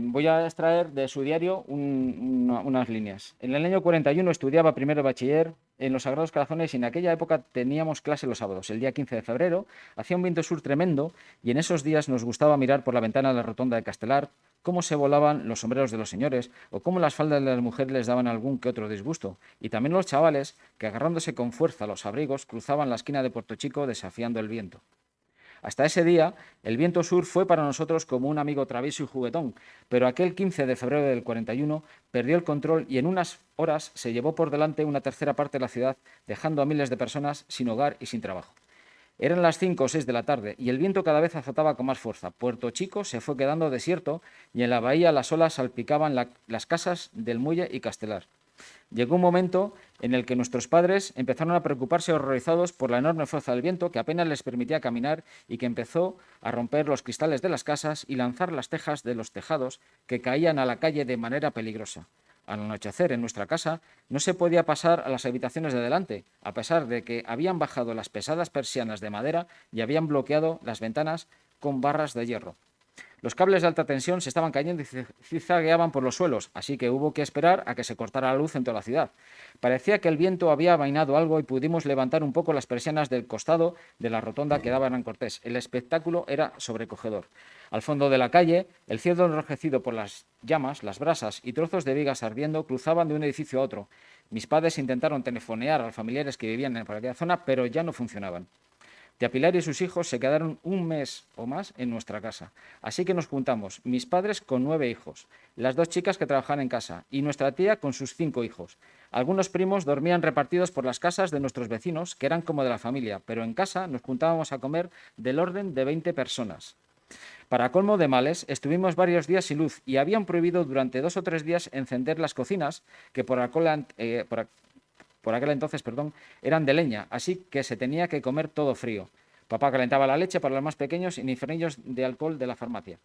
Voy a extraer de su diario unas líneas. En el año 41 estudiaba primero de bachiller en los Sagrados Corazones y en aquella época teníamos clase los sábados. El día 15 de febrero hacía un viento sur tremendo y en esos días nos gustaba mirar por la ventana de la rotonda de Castelar cómo se volaban los sombreros de los señores o cómo las faldas de las mujeres les daban algún que otro disgusto. Y también los chavales que agarrándose con fuerza a los abrigos cruzaban la esquina de Puerto Chico desafiando el viento. Hasta ese día, el viento sur fue para nosotros como un amigo travieso y juguetón, pero aquel 15 de febrero del 41 perdió el control y en unas horas se llevó por delante una tercera parte de la ciudad, dejando a miles de personas sin hogar y sin trabajo. Eran las 5 o 6 de la tarde y el viento cada vez azotaba con más fuerza. Puerto Chico se fue quedando desierto y en la bahía las olas salpicaban las casas del Muelle y Castelar. Llegó un momento en el que nuestros padres empezaron a preocuparse horrorizados por la enorme fuerza del viento que apenas les permitía caminar y que empezó a romper los cristales de las casas y lanzar las tejas de los tejados que caían a la calle de manera peligrosa. Al anochecer en nuestra casa no se podía pasar a las habitaciones de delante, a pesar de que habían bajado las pesadas persianas de madera y habían bloqueado las ventanas con barras de hierro. Los cables de alta tensión se estaban cayendo y zigzagueaban por los suelos, así que hubo que esperar a que se cortara la luz en toda la ciudad. Parecía que el viento había amainado algo y pudimos levantar un poco las persianas del costado de la rotonda que daba a Hernán Cortés. El espectáculo era sobrecogedor. Al fondo de la calle, el cielo enrojecido por las llamas, las brasas y trozos de vigas ardiendo cruzaban de un edificio a otro. Mis padres intentaron telefonear a los familiares que vivían por aquella zona, pero ya no funcionaban. Tía Pilar y sus hijos se quedaron un mes o más en nuestra casa. Así que nos juntamos, mis padres con 9 hijos, las 2 chicas que trabajaban en casa y nuestra tía con sus 5 hijos. Algunos primos dormían repartidos por las casas de nuestros vecinos, que eran como de la familia, pero en casa nos juntábamos a comer del orden de 20 personas. Para colmo de males, estuvimos varios días sin luz y habían prohibido durante 2 o 3 días encender las cocinas, que por aquel entonces, eran de leña, así que se tenía que comer todo frío. Papá calentaba la leche para los más pequeños y ni frenillos de alcohol de la farmacia.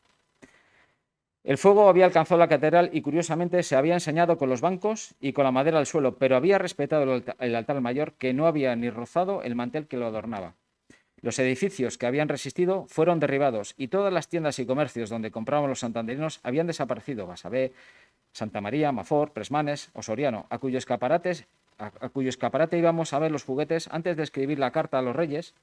El fuego había alcanzado la catedral y curiosamente se había enseñado con los bancos y con la madera al suelo, pero había respetado el altar mayor, que no había ni rozado el mantel que lo adornaba. Los edificios que habían resistido fueron derribados y todas las tiendas y comercios donde compraban los santanderinos habían desaparecido. Basabé, Santa María, Mafor, Presmanes o Soriano, a cuyo escaparate íbamos a ver los juguetes antes de escribir la carta a los reyes.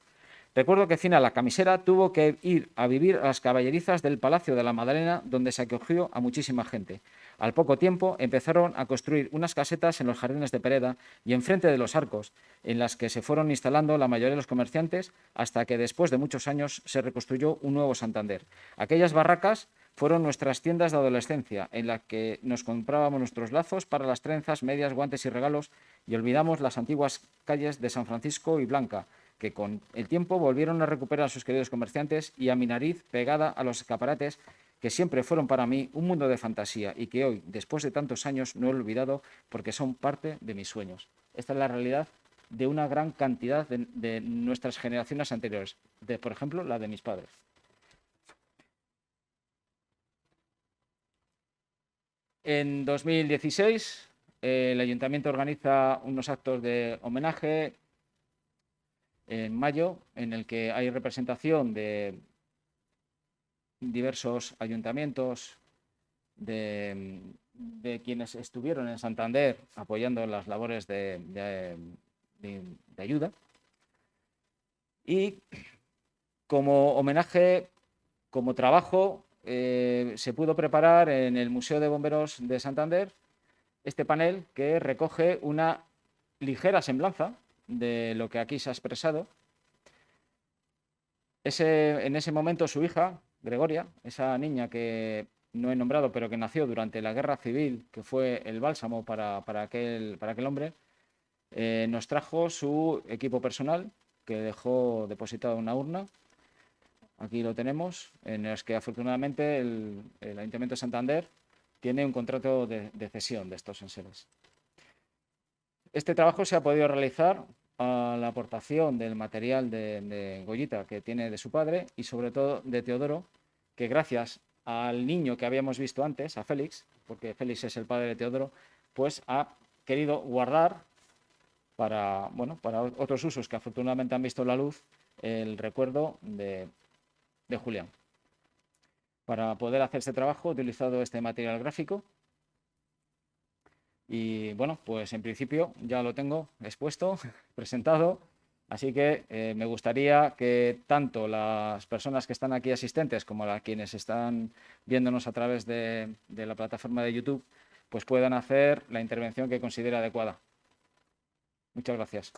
Recuerdo que Fina, la camisera, tuvo que ir a vivir a las caballerizas del Palacio de la Madalena, donde se acogió a muchísima gente. Al poco tiempo empezaron a construir unas casetas en los jardines de Pereda y enfrente de los arcos, en las que se fueron instalando la mayoría de los comerciantes, hasta que después de muchos años se reconstruyó un nuevo Santander. Aquellas barracas fueron nuestras tiendas de adolescencia, en las que nos comprábamos nuestros lazos para las trenzas, medias, guantes y regalos, y olvidamos las antiguas calles de San Francisco y Blanca, que con el tiempo volvieron a recuperar a sus queridos comerciantes, y a mi nariz pegada a los escaparates, que siempre fueron para mí un mundo de fantasía y que hoy, después de tantos años, no he olvidado porque son parte de mis sueños. Esta es la realidad de una gran cantidad de nuestras generaciones anteriores, por ejemplo, la de mis padres. En 2016, el Ayuntamiento organiza unos actos de homenaje en mayo, en el que hay representación de diversos ayuntamientos, de quienes estuvieron en Santander apoyando las labores de ayuda. Y como homenaje, como trabajo, se pudo preparar en el Museo de Bomberos de Santander este panel que recoge una ligera semblanza de lo que aquí se ha expresado. En ese momento su hija, Gregoria, esa niña que no he nombrado, pero que nació durante la Guerra Civil, que fue el bálsamo para aquel hombre, nos trajo su equipo personal, que dejó depositado en una urna. Aquí lo tenemos, en el que afortunadamente el Ayuntamiento de Santander tiene un contrato de cesión de estos enseres. Este trabajo se ha podido realizar a la aportación del material de Goyita que tiene de su padre y sobre todo de Teodoro, que gracias al niño que habíamos visto antes, a Félix, porque Félix es el padre de Teodoro, pues ha querido guardar para otros usos que afortunadamente han visto la luz, el recuerdo de Julián. Para poder hacer este trabajo he utilizado este material gráfico. Y bueno, pues en principio ya lo tengo expuesto, presentado, así que me gustaría que tanto las personas que están aquí asistentes como quienes están viéndonos a través de la plataforma de YouTube, pues puedan hacer la intervención que considere adecuada. Muchas gracias.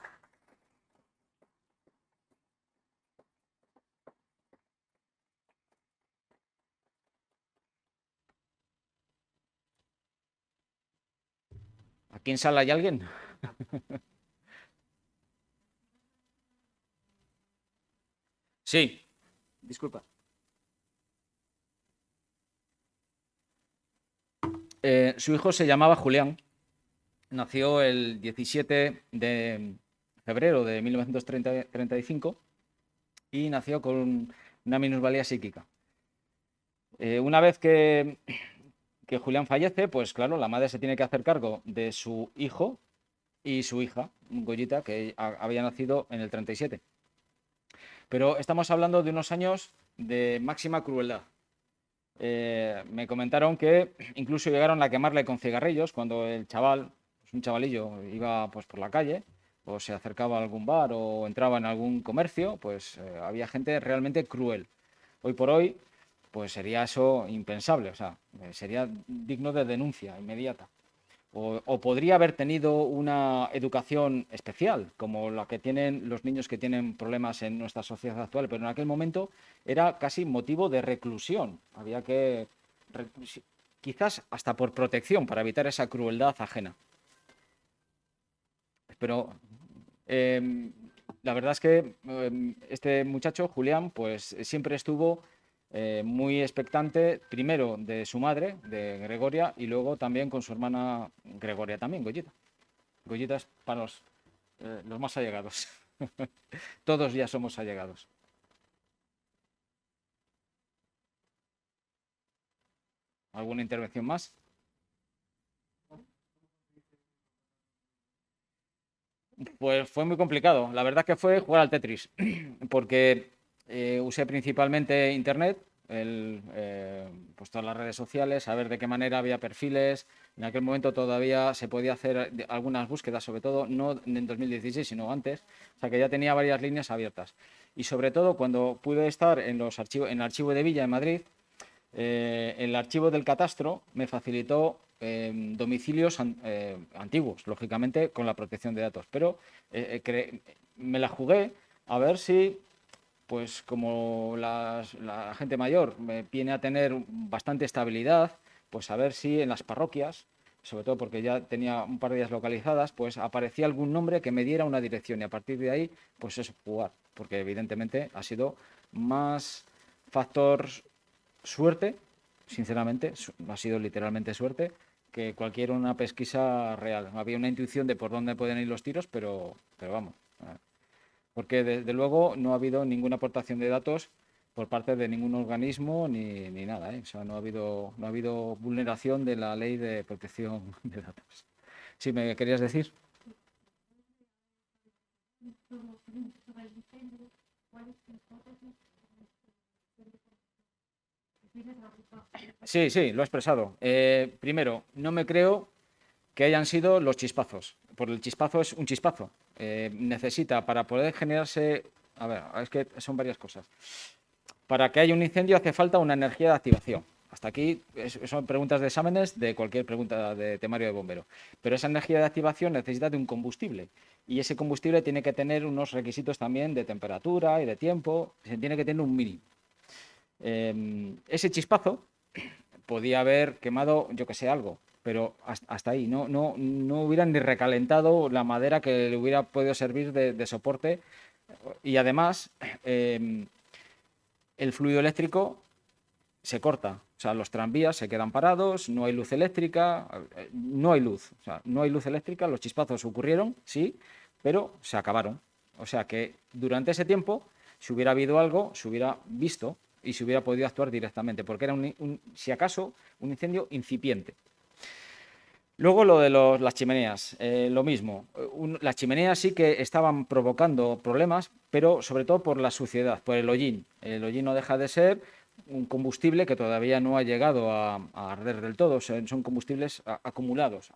¿Aquí en sala hay alguien? Sí, disculpa. Su hijo se llamaba Julián. Nació el 17 de febrero de 1935 y nació con una minusvalía psíquica. Una vez que Julián fallece, pues claro, la madre se tiene que hacer cargo de su hijo y su hija, Goyita, que había nacido en el 37. Pero estamos hablando de unos años de máxima crueldad. Me comentaron que incluso llegaron a quemarle con cigarrillos cuando el chaval, pues un chavalillo, iba pues por la calle o se acercaba a algún bar o entraba en algún comercio, pues había gente realmente cruel. Hoy por hoy, pues sería eso impensable, o sea, sería digno de denuncia inmediata. O podría haber tenido una educación especial, como la que tienen los niños que tienen problemas en nuestra sociedad actual, pero en aquel momento era casi motivo de reclusión. Había que, quizás hasta por protección, para evitar esa crueldad ajena. Pero la verdad es que este muchacho, Julián, pues siempre estuvo muy expectante, primero de su madre, de Gregoria, y luego también con su hermana Gregoria, también, Goyita. Goyita es para los más allegados. Todos ya somos allegados. ¿Alguna intervención más? Pues fue muy complicado. La verdad que fue jugar al Tetris, porque usé principalmente Internet, pues todas las redes sociales, saber de qué manera había perfiles. En aquel momento todavía se podía hacer algunas búsquedas, sobre todo no en 2016, sino antes. O sea que ya tenía varias líneas abiertas. Y sobre todo cuando pude estar en el archivo de Villa en Madrid, el archivo del catastro me facilitó domicilios antiguos, lógicamente con la protección de datos, pero me la jugué a ver si, pues como la gente mayor viene a tener bastante estabilidad, pues a ver si en las parroquias, sobre todo porque ya tenía un par de días localizadas, pues aparecía algún nombre que me diera una dirección y a partir de ahí, pues eso, jugar, porque evidentemente ha sido más factor suerte, sinceramente, ha sido literalmente suerte, que cualquier una pesquisa real. Había una intuición de por dónde pueden ir los tiros, pero vamos. Porque desde luego no ha habido ninguna aportación de datos por parte de ningún organismo ni nada, ¿eh? O sea, no ha habido vulneración de la ley de protección de datos. ¿Sí me querías decir? Sí, sí, lo he expresado. Primero, no me creo que hayan sido los chispazos, porque el chispazo es un chispazo. Necesita, para poder generarse, a ver, es que son varias cosas. Para que haya un incendio hace falta una energía de activación. Hasta aquí son preguntas de exámenes de cualquier pregunta de temario de bombero. Pero esa energía de activación necesita de un combustible. Y ese combustible tiene que tener unos requisitos también de temperatura y de tiempo. Se tiene que tener un mínimo. Ese chispazo podía haber quemado, yo que sé, algo, pero hasta ahí, no hubieran ni recalentado la madera que le hubiera podido servir de soporte. Y además, el fluido eléctrico se corta, o sea, los tranvías se quedan parados, no hay luz eléctrica, no hay luz, o sea, no hay luz eléctrica, los chispazos ocurrieron, sí, pero se acabaron. O sea que durante ese tiempo, si hubiera habido algo, se hubiera visto y se hubiera podido actuar directamente, porque era, si acaso, un incendio incipiente. Luego lo de las chimeneas, lo mismo. Las chimeneas sí que estaban provocando problemas, pero sobre todo por la suciedad, por el hollín. El hollín no deja de ser un combustible que todavía no ha llegado a arder del todo, son combustibles acumulados.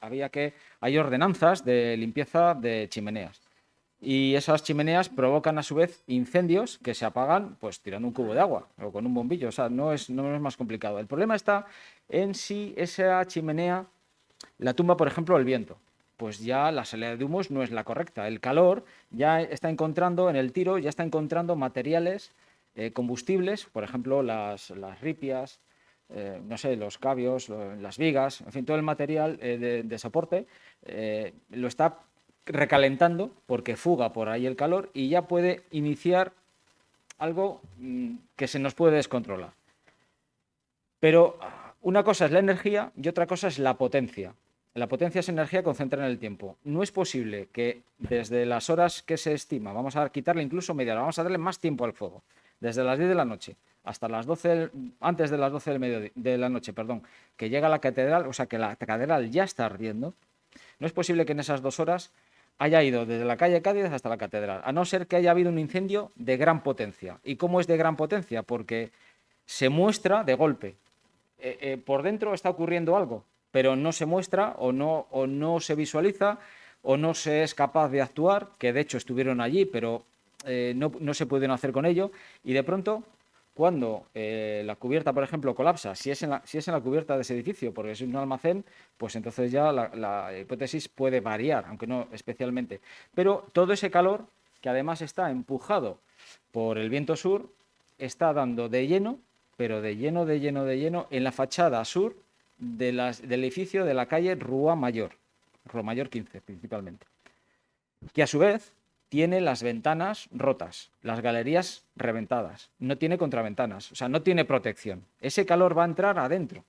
Hay ordenanzas de limpieza de chimeneas. Y esas chimeneas provocan a su vez incendios que se apagan pues tirando un cubo de agua o con un bombillo. O sea, no es más complicado. El problema está en si esa chimenea la tumba, por ejemplo, el viento. Pues ya la salida de humos no es la correcta. El calor ya está encontrando, en el tiro, ya está encontrando materiales, combustibles, por ejemplo, las ripias, no sé, los cabios, las vigas, en fin, todo el material de soporte lo está recalentando porque fuga por ahí el calor y ya puede iniciar algo que se nos puede descontrolar. Pero una cosa es la energía y otra cosa es la potencia. La potencia es energía concentrada en el tiempo. No es posible que desde las horas que se estima, vamos a quitarle incluso media hora, vamos a darle más tiempo al fuego, desde las 10 de la noche hasta las 12, antes de las 12 de la noche, perdón, que llega a la catedral, o sea que la catedral ya está ardiendo, no es posible que en esas 2 horas haya ido desde la calle Cádiz hasta la catedral, a no ser que haya habido un incendio de gran potencia. ¿Y cómo es de gran potencia? Porque se muestra de golpe. Por dentro está ocurriendo algo, pero no se muestra o no se visualiza o no se es capaz de actuar, que de hecho estuvieron allí, pero no se pudieron hacer con ello, y de pronto, cuando la cubierta, por ejemplo, colapsa, si es en la cubierta de ese edificio, porque es un almacén, pues entonces ya la hipótesis puede variar, aunque no especialmente. Pero todo ese calor, que además está empujado por el viento sur, está dando de lleno, pero de lleno, en la fachada sur del edificio de la calle Rúa Mayor 15 principalmente, que a su vez tiene las ventanas rotas, las galerías reventadas, no tiene contraventanas, o sea, no tiene protección. Ese calor va a entrar adentro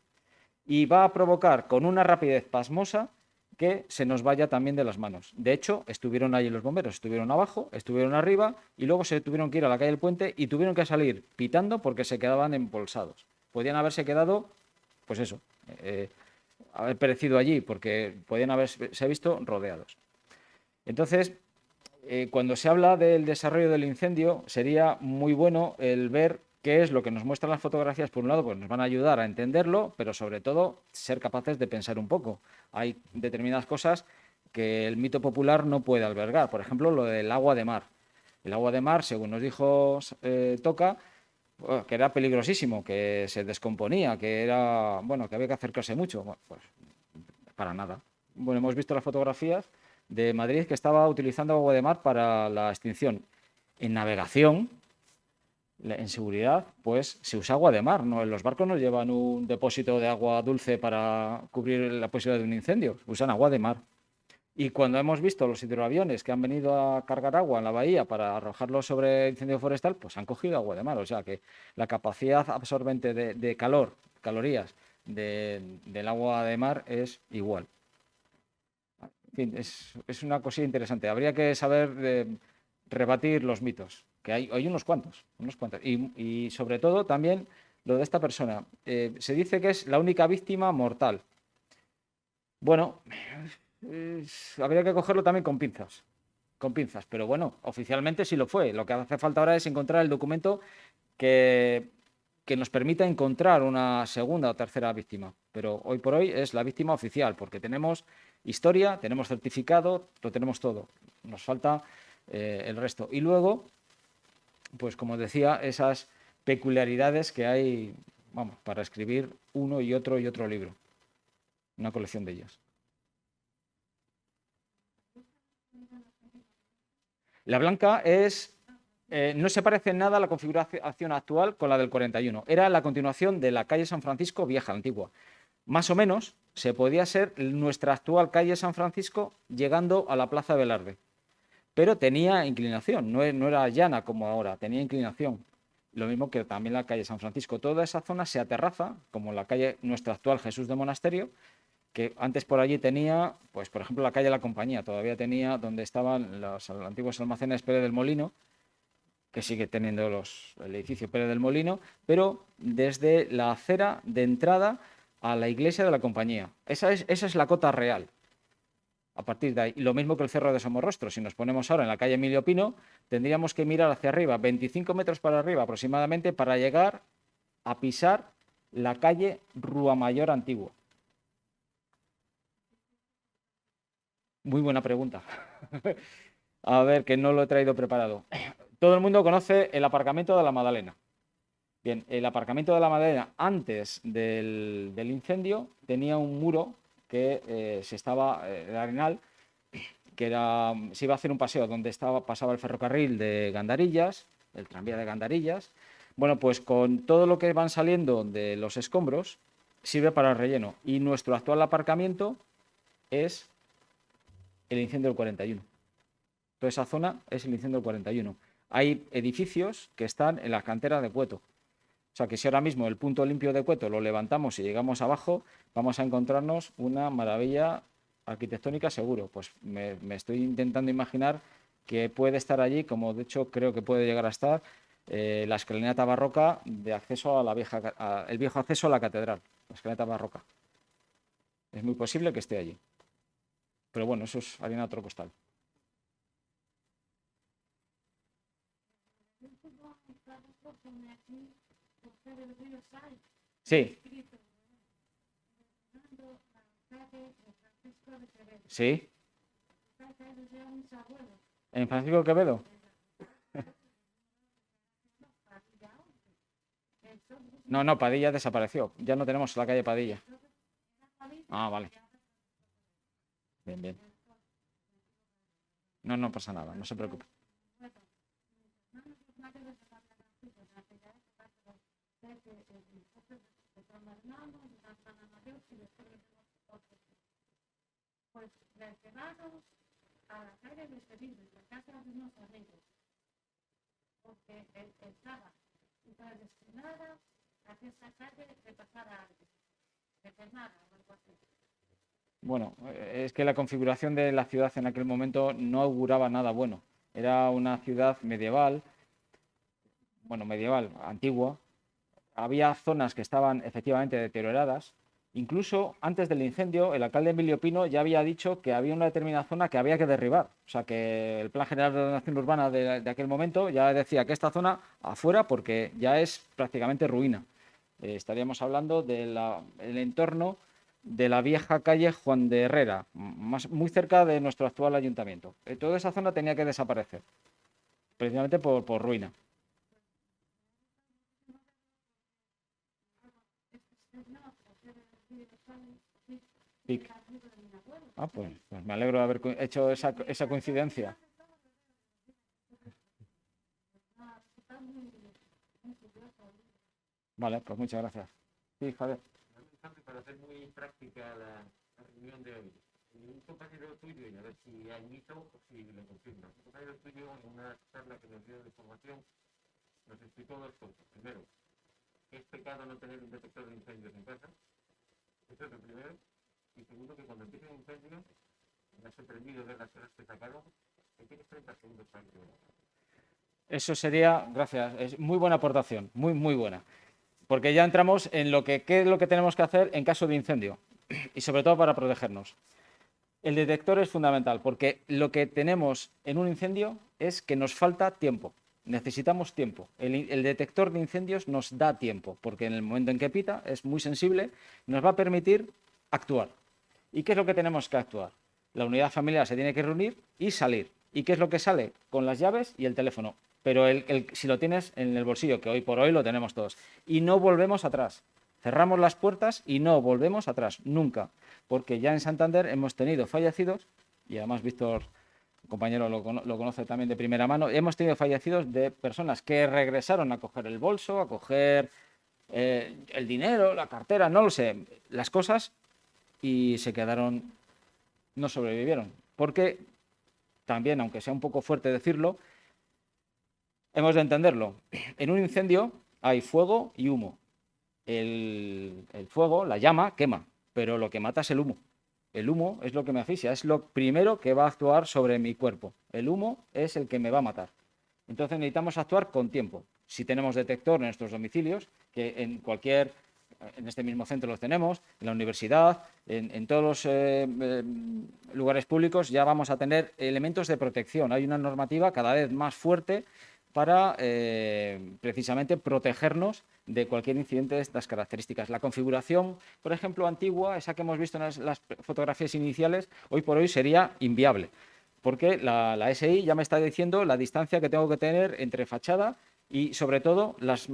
y va a provocar con una rapidez pasmosa que se nos vaya también de las manos. De hecho, estuvieron allí los bomberos, estuvieron abajo, estuvieron arriba y luego se tuvieron que ir a la calle del Puente y tuvieron que salir pitando porque se quedaban embolsados. Podían haberse quedado, pues eso, haber perecido allí porque podían haberse visto rodeados. Entonces, cuando se habla del desarrollo del incendio, sería muy bueno el ver qué es lo que nos muestran las fotografías. Por un lado, pues nos van a ayudar a entenderlo, pero sobre todo ser capaces de pensar un poco. Hay determinadas cosas que el mito popular no puede albergar. Por ejemplo, lo del agua de mar. El agua de mar, según nos dijo Toca, que era peligrosísimo, que se descomponía, que era, bueno, que había que acercarse mucho. Bueno, pues para nada. Bueno, hemos visto las fotografías de Madrid que estaba utilizando agua de mar para la extinción. En navegación, en seguridad, pues se usa agua de mar. ¿No? Los barcos no llevan un depósito de agua dulce para cubrir la posibilidad de un incendio, usan agua de mar. Y cuando hemos visto los hidroaviones que han venido a cargar agua en la bahía para arrojarlo sobre incendio forestal, pues han cogido agua de mar. O sea que la capacidad absorbente de calor, calorías del agua de mar es igual. En fin, es una cosilla interesante. Habría que saber rebatir los mitos, que hay unos cuantos. Y sobre todo también lo de esta persona. Se dice que es la única víctima mortal. Bueno, habría que cogerlo también con pinzas, pero bueno, oficialmente sí lo fue. Lo que hace falta ahora es encontrar el documento que nos permita encontrar una segunda o tercera víctima. Pero hoy por hoy es la víctima oficial, porque tenemos historia, tenemos certificado, lo tenemos todo. Nos falta el resto. Y luego, pues como decía, esas peculiaridades que hay, vamos, para escribir uno y otro libro. Una colección de ellas. La blanca no se parece en nada a la configuración actual con la del 41. Era la continuación de la calle San Francisco vieja, antigua. Más o menos se podía ser nuestra actual calle San Francisco llegando a la Plaza Velarde. Pero tenía inclinación, no era llana como ahora, tenía inclinación. Lo mismo que también la calle San Francisco. Toda esa zona se aterraza, como la calle nuestra actual Jesús de Monasterio, que antes por allí tenía, pues por ejemplo, la calle de la Compañía, todavía tenía donde estaban los antiguos almacenes Pérez del Molino, que sigue teniendo el edificio Pérez del Molino, pero desde la acera de entrada a la iglesia de la Compañía. Esa es la cota real. A partir de ahí, y lo mismo que el Cerro de Somorrostro. Si nos ponemos ahora en la calle Emilio Pino, tendríamos que mirar hacia arriba, 25 metros para arriba aproximadamente, para llegar a pisar la calle Rúa Mayor antigua. Muy buena pregunta. A ver, que no lo he traído preparado. Todo el mundo conoce el aparcamiento de la Madalena. Bien, el aparcamiento de la Madalena antes del incendio tenía un muro que de Arenal, que se iba a hacer un paseo donde pasaba el ferrocarril de Gandarillas, el tranvía de Gandarillas. Bueno, pues con todo lo que van saliendo de los escombros sirve para el relleno. Y nuestro actual aparcamiento es el incendio del 41. Toda esa zona es el incendio del 41. Hay edificios que están en la cantera de Cueto. O sea que si ahora mismo el punto limpio de Cueto lo levantamos y llegamos abajo, vamos a encontrarnos una maravilla arquitectónica seguro. Pues me estoy intentando imaginar que puede estar allí, como de hecho creo que puede llegar a estar, la escalinata barroca de acceso a el viejo acceso a la catedral, la escalinata barroca. Es muy posible que esté allí. Pero bueno, eso es harina de otro costal. Sí. Sí. ¿En Francisco Quevedo? No, no, Padilla desapareció. Ya no tenemos la calle Padilla. Ah, vale. Bien, bien. No, no pasa nada, no se preocupe. Pues les llevaron a la calle de Sevilla, la casa de unos amigos, porque estaba destinada a que esa calle le pasara algo, le quemara o algo así. Bueno, es que la configuración de la ciudad en aquel momento no auguraba nada bueno. Era una ciudad medieval, bueno, medieval, antigua. Había zonas que estaban efectivamente deterioradas. Incluso antes del incendio, el alcalde Emilio Pino ya había dicho que había una determinada zona que había que derribar. O sea, que el Plan General de Ordenación Urbana de aquel momento ya decía que esta zona afuera porque ya es prácticamente ruina. Estaríamos hablando del entorno de la vieja calle Juan de Herrera, muy cerca de nuestro actual ayuntamiento. Toda esa zona tenía que desaparecer, precisamente por ruina. Pic. Ah, pues me alegro de haber hecho esa coincidencia. Vale, pues muchas gracias. Sí, Javier. Para hacer muy práctica la reunión de hoy. Un compañero tuyo, y a ver si hay mito o si lo confirma. Un compañero tuyo en una charla que nos dio de formación nos explicó dos cosas. Primero, que es pecado no tener un detector de incendios en casa. Eso es lo primero. Y segundo, que cuando empieza un incendio, me ha sorprendido ver las horas que sacaron, que tienes 30 segundos para que... Eso sería, gracias, es muy buena aportación, muy, muy buena. Porque ya entramos en qué es lo que tenemos que hacer en caso de incendio y sobre todo para protegernos. El detector es fundamental porque lo que tenemos en un incendio es que nos falta tiempo. Necesitamos tiempo. El detector de incendios nos da tiempo porque en el momento en que pita es muy sensible, nos va a permitir actuar. ¿Y qué es lo que tenemos que actuar? La unidad familiar se tiene que reunir y salir. ¿Y qué es lo que sale? Con las llaves y el teléfono. Pero si lo tienes en el bolsillo, que hoy por hoy lo tenemos todos. Y no volvemos atrás. Cerramos las puertas y no volvemos atrás, nunca. Porque ya en Santander hemos tenido fallecidos, y además Víctor, compañero, lo conoce también de primera mano, hemos tenido fallecidos de personas que regresaron a coger el bolso, a coger el dinero, la cartera, no lo sé, las cosas, y se quedaron, no sobrevivieron. Porque también, aunque sea un poco fuerte decirlo, hemos de entenderlo. En un incendio hay fuego y humo. El fuego, la llama, quema, pero lo que mata es el humo. El humo es lo que me asfixia, es lo primero que va a actuar sobre mi cuerpo. El humo es el que me va a matar. Entonces necesitamos actuar con tiempo. Si tenemos detector en nuestros domicilios, que en este mismo centro los tenemos, en la universidad, en todos los lugares públicos ya vamos a tener elementos de protección. Hay una normativa cada vez más fuerte para precisamente protegernos de cualquier incidente de estas características. La configuración, por ejemplo, antigua, esa que hemos visto en las fotografías iniciales, hoy por hoy sería inviable, porque la SI ya me está diciendo la distancia que tengo que tener entre fachada y, sobre todo, las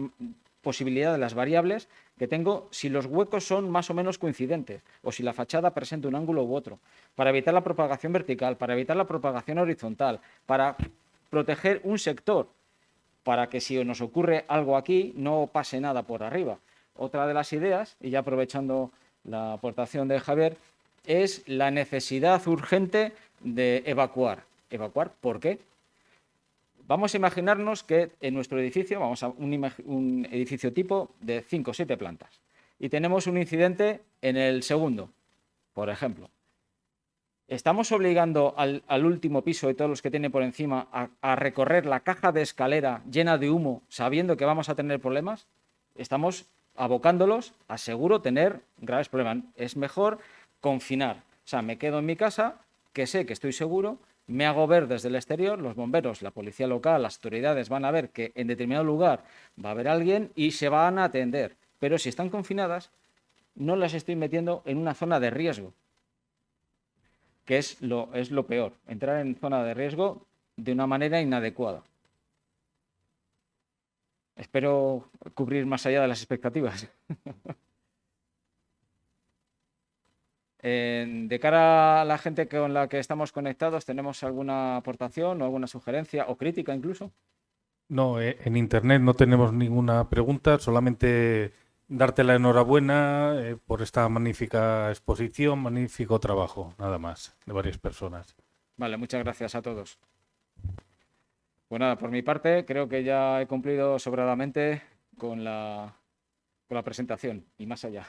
posibilidades, las variables que tengo si los huecos son más o menos coincidentes o si la fachada presenta un ángulo u otro, para evitar la propagación vertical, para evitar la propagación horizontal, para proteger un sector, para que si nos ocurre algo aquí no pase nada por arriba. Otra de las ideas, y ya aprovechando la aportación de Javier, es la necesidad urgente de evacuar. ¿Evacuar por qué? Vamos a imaginarnos que en nuestro edificio, vamos a un edificio tipo de 5 o 7 plantas, y tenemos un incidente en el segundo, por ejemplo. ¿Estamos obligando al último piso y todos los que tienen por encima a recorrer la caja de escalera llena de humo sabiendo que vamos a tener problemas? Estamos abocándolos a seguro tener graves problemas. Es mejor confinar. O sea, me quedo en mi casa, que sé que estoy seguro, me hago ver desde el exterior, los bomberos, la policía local, las autoridades van a ver que en determinado lugar va a haber alguien y se van a atender. Pero si están confinadas, no las estoy metiendo en una zona de riesgo, que es lo peor, entrar en zona de riesgo de una manera inadecuada. Espero cubrir más allá de las expectativas. De cara a la gente con la que estamos conectados, ¿tenemos alguna aportación o alguna sugerencia o crítica incluso? No, en Internet no tenemos ninguna pregunta, solamente darte la enhorabuena por esta magnífica exposición, magnífico trabajo, nada más, de varias personas. Vale, muchas gracias a todos. Pues nada, por mi parte, creo que ya he cumplido sobradamente con la presentación y más allá.